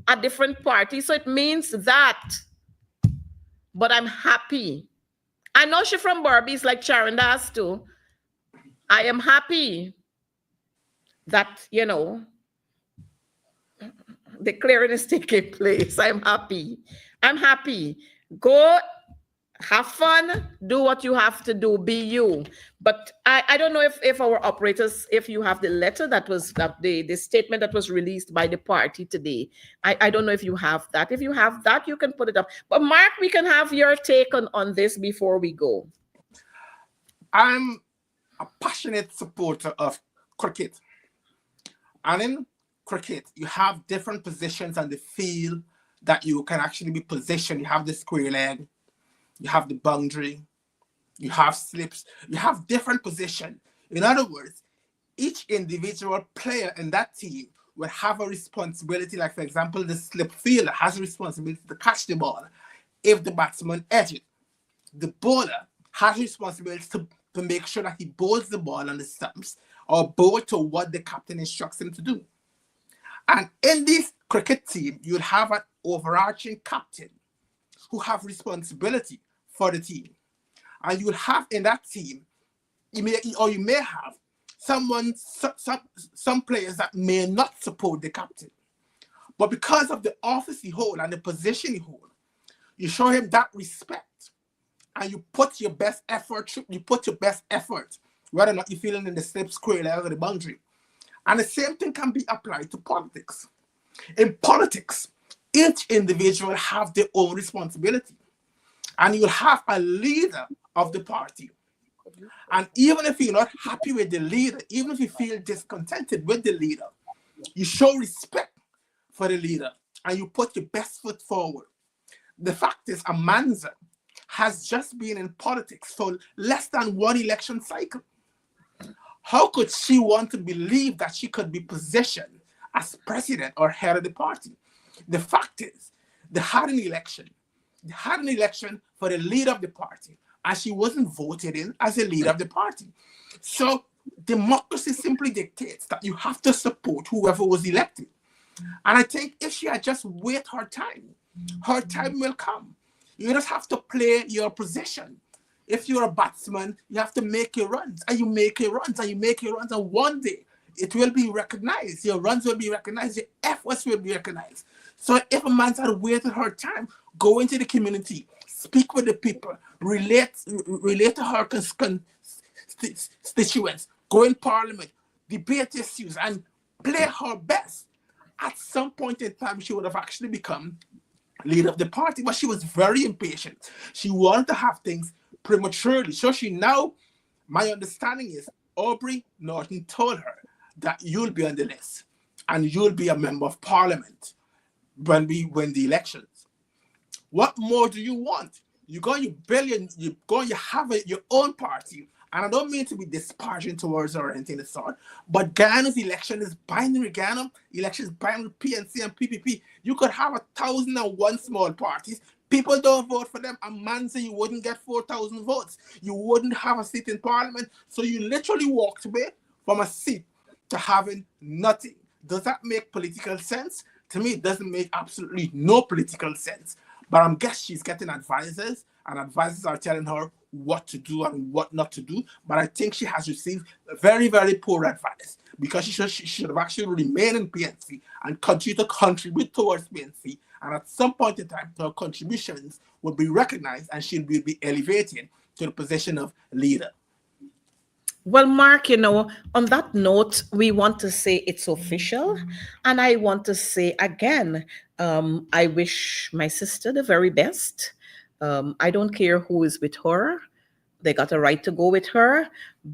a different party. So it means that, but I'm happy. I know she from Barbies like Sharon does too. I am happy that, the clearing is taking place. I'm happy. I'm happy. Go have fun, do what you have to do, be you. But I don't know if our operators, if you have the letter the statement that was released by the party today. I don't know if you have that. If you have that, you can put it up. But Mark, we can have your take on this before we go. I'm a passionate supporter of cricket. And in cricket, you have different positions on the field that you can actually be positioned. You have the square leg, you have the boundary, you have slips, you have different positions. In other words, each individual player in that team will have a responsibility. Like, for example, the slip fielder has a responsibility to catch the ball if the batsman edges it. The bowler has a responsibility to make sure that he bowls the ball on the stumps or bowl to what the captain instructs him to do. And in this cricket team, you'll have an overarching captain who have responsibility for the team. And you'll have in that team, you may have some players that may not support the captain. But because of the office he holds and the position he holds, you show him that respect. And you put your best effort, whether or not you're feeling in the slip, square leg, or the boundary. And the same thing can be applied to politics. In politics, each individual have their own responsibility. And you'll have a leader of the party. And even if you're not happy with the leader, even if you feel discontented with the leader, you show respect for the leader and you put your best foot forward. The fact is, Amanza has just been in politics for less than one election cycle. How could she want to believe that she could be positioned as president or head of the party? The fact is, they had an election. They had an election for the leader of the party, and she wasn't voted in as a leader of the party. So democracy simply dictates that you have to support whoever was elected. And I think if she had just wait her time will come. You just have to play your position. If you're a batsman, you have to make your runs, and you make your runs, and you make your runs, and one day it will be recognized. Your runs will be recognized, your efforts will be recognized. So if a man's had waited her time, go into the community, speak with the people, relate to her constituents, go in parliament, debate issues, and play her best. At some point in time, she would have actually become leader of the party, but she was very impatient. She wanted to have things prematurely. So my understanding is Aubrey Norton told her that you'll be on the list and you'll be a member of parliament when we win the elections. What more do you want? You have your own party. And I don't mean to be disparaging towards her or anything of the sort, but Ghana's election is binary. Ghana election is binary, PNC and PPP. You could have 1,001 small parties. People don't vote for them. A man say you wouldn't get 4,000 votes. You wouldn't have a seat in parliament. So you literally walked away from a seat to having nothing. Does that make political sense? To me, it doesn't make absolutely no political sense. But I guess she's getting advisors, and advisors are telling her what to do and what not to do. But I think she has received very, very poor advice, because she should have actually remained in PNC and continue to contribute towards PNC. And at some point in time, her contributions will be recognized and she'll be elevated to the position of leader. Well, Mark, on that note, we want to say it's official. And I want to say again, I wish my sister the very best. I don't care who is with her. They got a right to go with her.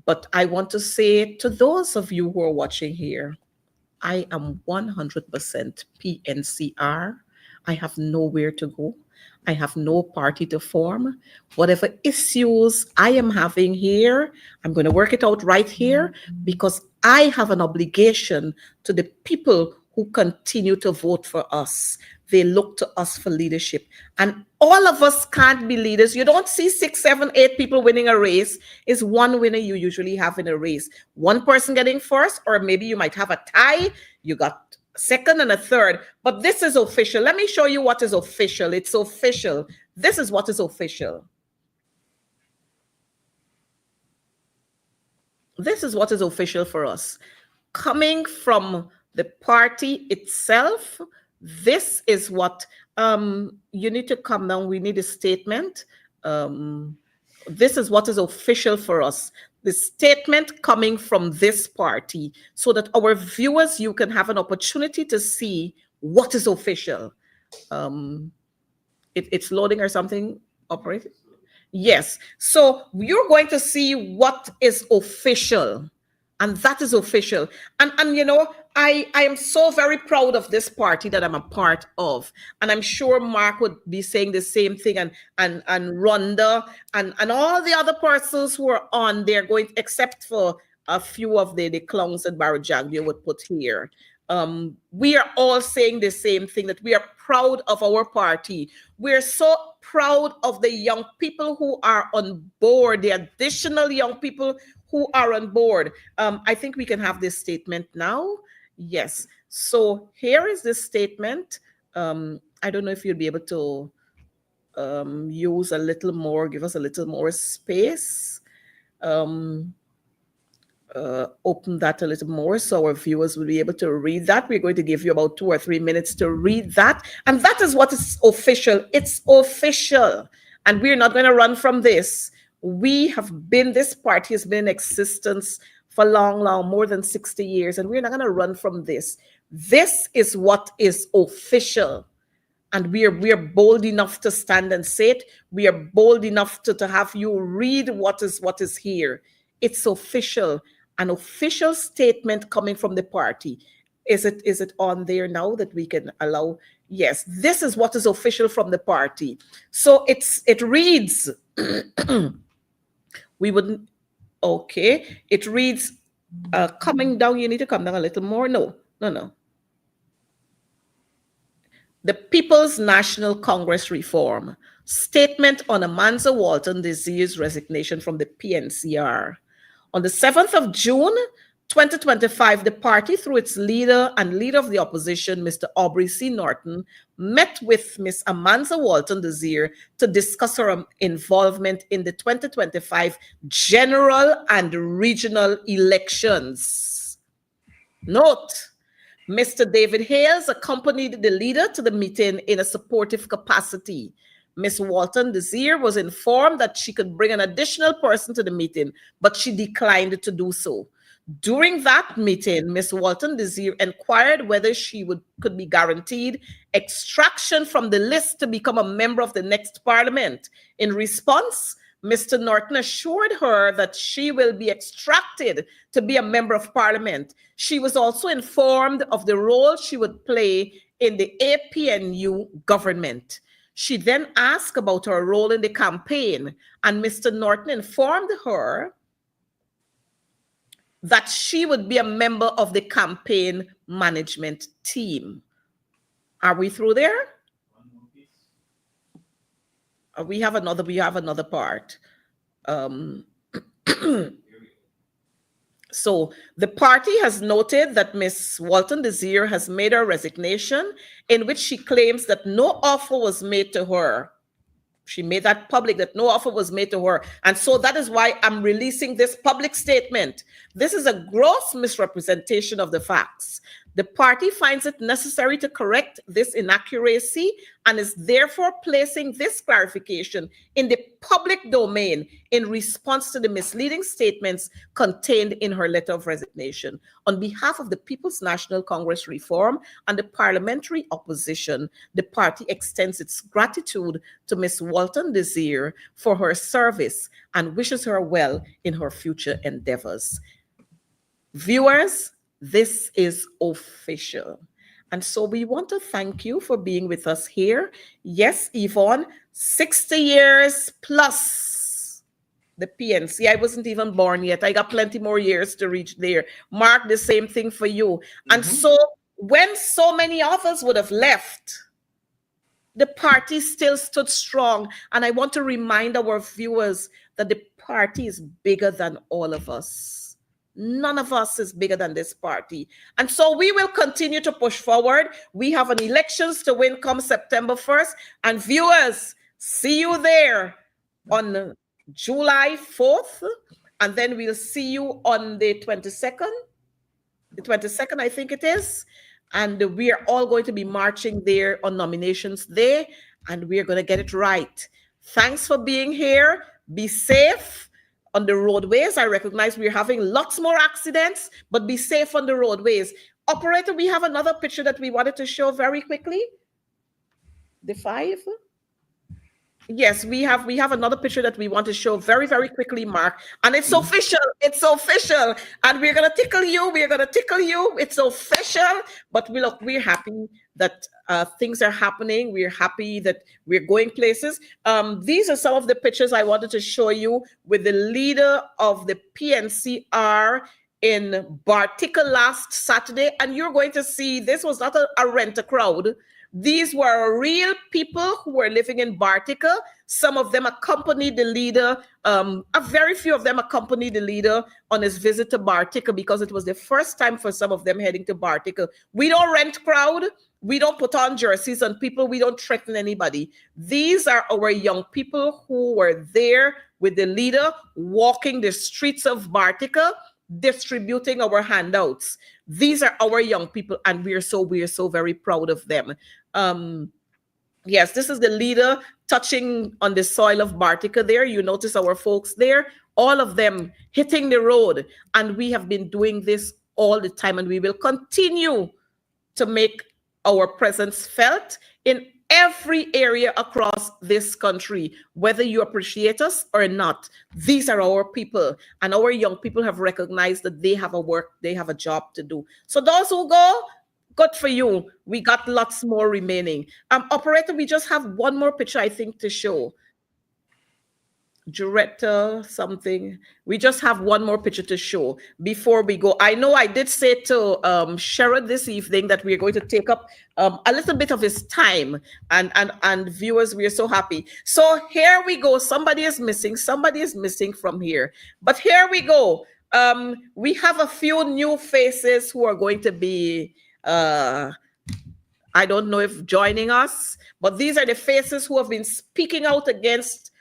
But I want to say to those of you who are watching here, I am 100% PNCR. I have nowhere to go. I have no party to form. Whatever issues I am having here, I'm going to work it out right here because I have an obligation to the people who continue to vote for us. They look to us for leadership. And all of us can't be leaders. You don't see 6, 7, 8 people winning a race. It's one winner you usually have in a race. One person getting first, or maybe you might have a tie. You got second and a third. But this is official. Let me show you what is official. It's official. This is what is official. This is what is official for us. Coming from the party itself, this is what you need to come down. We need a statement. This is what is official for us. The statement coming from this party, so that our viewers, you can have an opportunity to see what is official. It's loading or something, operator? Yes. So you're going to see what is official. And that is official. And you know, I am so very proud of this party that I'm a part of. And I'm sure Mark would be saying the same thing, and Rhonda and all the other persons who are on there, going, except for a few of the clowns that Barry Jagdia would put here. We are all saying the same thing, that we are proud of our party. We're so proud of the young people who are on board, the additional young people who are on board. I think we can have this statement now. Yes. So here is this statement. I don't know if you'll be able to use a little more, give us a little more space. Open that a little more so our viewers will be able to read that. We're going to give you about 2 or 3 minutes to read that. And that is what is official. It's official. And we're not going to run from this. This party has been in existence for long, more than 60 years. And we're not going to run from this. This is what is official. And we are bold enough to stand and say it. We are bold enough to have you read what is here. It's official. An official statement coming from the party. Is it on there now that we can allow? Yes, this is what is official from the party. So it reads, we wouldn't, okay. It reads, coming down, you need to come down a little more. No. The People's National Congress Reform. Statement on Amanza Walton Desire's resignation from the PNCR. On the 7th of June, 2025, the party, through its leader and leader of the opposition, Mr. Aubrey C. Norton, met with Ms. Amanza Walton Desire to discuss her involvement in the 2025 general and regional elections. Note, Mr. David Hales accompanied the leader to the meeting in a supportive capacity. Ms. Walton Desire was informed that she could bring an additional person to the meeting, but she declined to do so. During that meeting, Ms. Walton Desire inquired whether she could be guaranteed extraction from the list to become a member of the next parliament. In response, Mr. Norton assured her that she will be extracted to be a member of parliament. She was also informed of the role she would play in the APNU government. She then asked about her role in the campaign, and Mr. Norton informed her that she would be a member of the campaign management team. Are we through there? We have another part. So the party has noted that Ms. Walton Desire has made her resignation, in which she claims that no offer was made to her. She made that public, that no offer was made to her. And so that is why I'm releasing this public statement. This is a gross misrepresentation of the facts. The party finds it necessary to correct this inaccuracy and is therefore placing this clarification in the public domain in response to the misleading statements contained in her letter of resignation. On behalf of the People's National Congress Reform and the parliamentary opposition, the party extends its gratitude to Ms. Walton Desire for her service and wishes her well in her future endeavors. Viewers, This is official. And so we want to thank you for being with us here. Yes, Yvonne, 60 years plus the PNC. I wasn't even born yet. I got plenty more years to reach there. Mark, the same thing for you. And Mm-hmm. so when so many of us would have left, the party still stood strong. And I want to remind our viewers that the party is bigger than all of us. None of us is bigger than this party. And so we will continue to push forward. We have an elections to win come September 1st. And viewers, see you there on July 4th. And then we'll see you on the 22nd. The 22nd, I think it is. And we are all going to be marching there on nominations day, and we're going to get it right. Thanks for being here. Be safe on the roadways. I recognize we're having lots more accidents, but be safe on the roadways. Operator, we have another picture that we wanted to show very quickly. The 5. Yes, we have another picture that we want to show very, very quickly, Mark. And it's official. It's official. And we're gonna tickle you. We're gonna tickle you. It's official. But we're happy that things are happening. We're happy that we're going places. These are some of the pictures I wanted to show you with the leader of the PNCR in Bartica last Saturday. And you're going to see this was not a rent-a-crowd. These were real people who were living in Bartica. Some of them accompanied the leader. A very few of them accompanied the leader on his visit to Bartica because it was the first time for some of them heading to Bartica. We don't rent crowd. We don't put on jerseys on people. We don't threaten anybody. These are our young people who were there with the leader, walking the streets of Bartica, distributing our handouts. These are our young people, and we're so very proud of them. Yes, this is the leader touching on the soil of Bartica there. You notice our folks there, all of them hitting the road. And we have been doing this all the time, and we will continue to make our presence felt in every area across this country, whether you appreciate us or not. These are our people, and our young people have recognized that they have a job to do. So those who go, good for you. We got lots more remaining. Operator, we just have one more picture, I think, to show. Director something. We just have one more picture to show before we go. I know I did say to Sherrod this evening that we're going to take up a little bit of his time, and viewers, we are so happy. So here we go. Somebody is missing from here, but here we go. We have a few new faces who are going to be I don't know if joining us, but these are the faces who have been speaking out against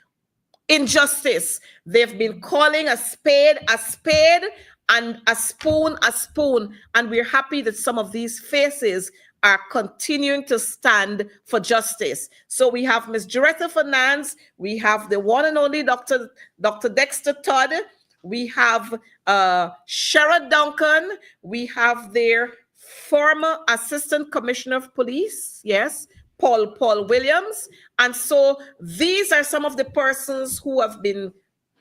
injustice. They've been calling a spade and a spoon a spoon. And we're happy that some of these faces are continuing to stand for justice. So we have Ms. Joretta Fernandes, we have the one and only Dr. Dexter Todd, we have Sherrod Duncan, we have their former Assistant Commissioner of Police, yes, Paul Williams. And so these are some of the persons who have been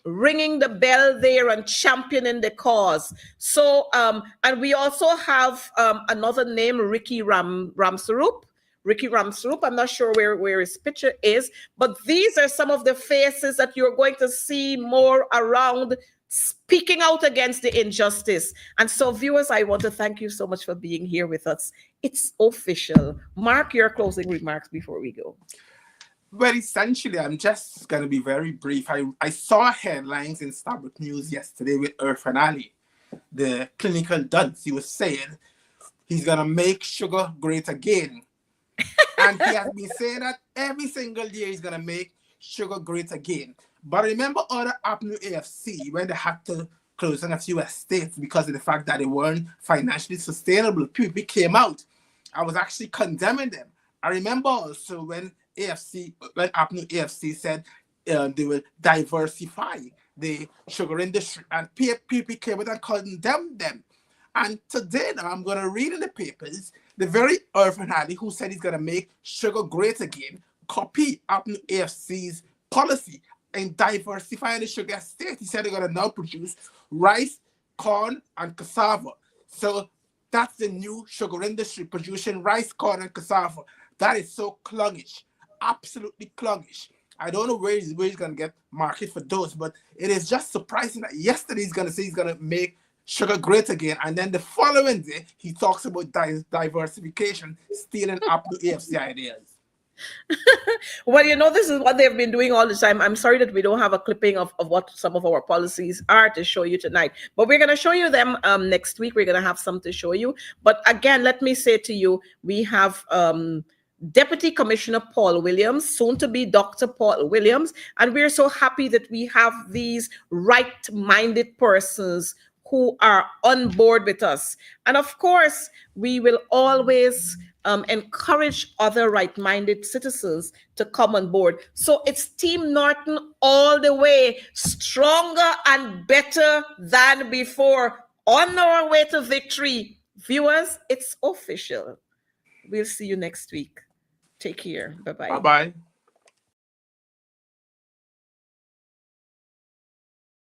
ringing the bell there and championing the cause. So, and we also have another name, Ricky Ramsarup. Ricky Ramsarup, I'm not sure where his picture is, but these are some of the faces that you're going to see more around speaking out against the injustice. And so, viewers, I want to thank you so much for being here with us. It's official. Mark, your closing remarks before we go. Well, essentially, I'm just going to be very brief. I saw headlines in Starbuck News yesterday with Irfan Ali, the clinical dunce. He was saying he's going to make sugar great again. And he has been saying that every single year he's going to make sugar great again. But remember other Apnu AFC when they had to close on a few estates because of the fact that they weren't financially sustainable. People came out. I was actually condemning them. I remember also when Apnu AFC said they will diversify the sugar industry, and people came out and condemned them. And today now I'm going to read in the papers the very Irfan Ali who said he's going to make sugar great again, copy Apnu AFC's policy in diversifying the sugar estate. He said they're going to now produce rice, corn, and cassava. So That's the new sugar industry producing rice, corn, and cassava. That is so clungish, absolutely clungish. I don't know where he's gonna get market for those, but it is just surprising that yesterday he's gonna say he's gonna make sugar great again, and then the following day he talks about diversification, stealing up the AFC ideas. Well, this is what they've been doing all the time. I'm sorry that we don't have a clipping of what some of our policies are to show you tonight, but we're going to show you them next week. We're going to have some to show you. But again, let me say to you, we have Deputy Commissioner Paul Williams, soon to be Dr. Paul Williams, and we're so happy that we have these right-minded persons who are on board with us. And of course, we will always encourage other right-minded citizens to come on board. So it's Team Norton all the way, stronger and better than before, on our way to victory. Viewers, it's official. We'll see you next week. Take care. Bye-bye. Bye-bye.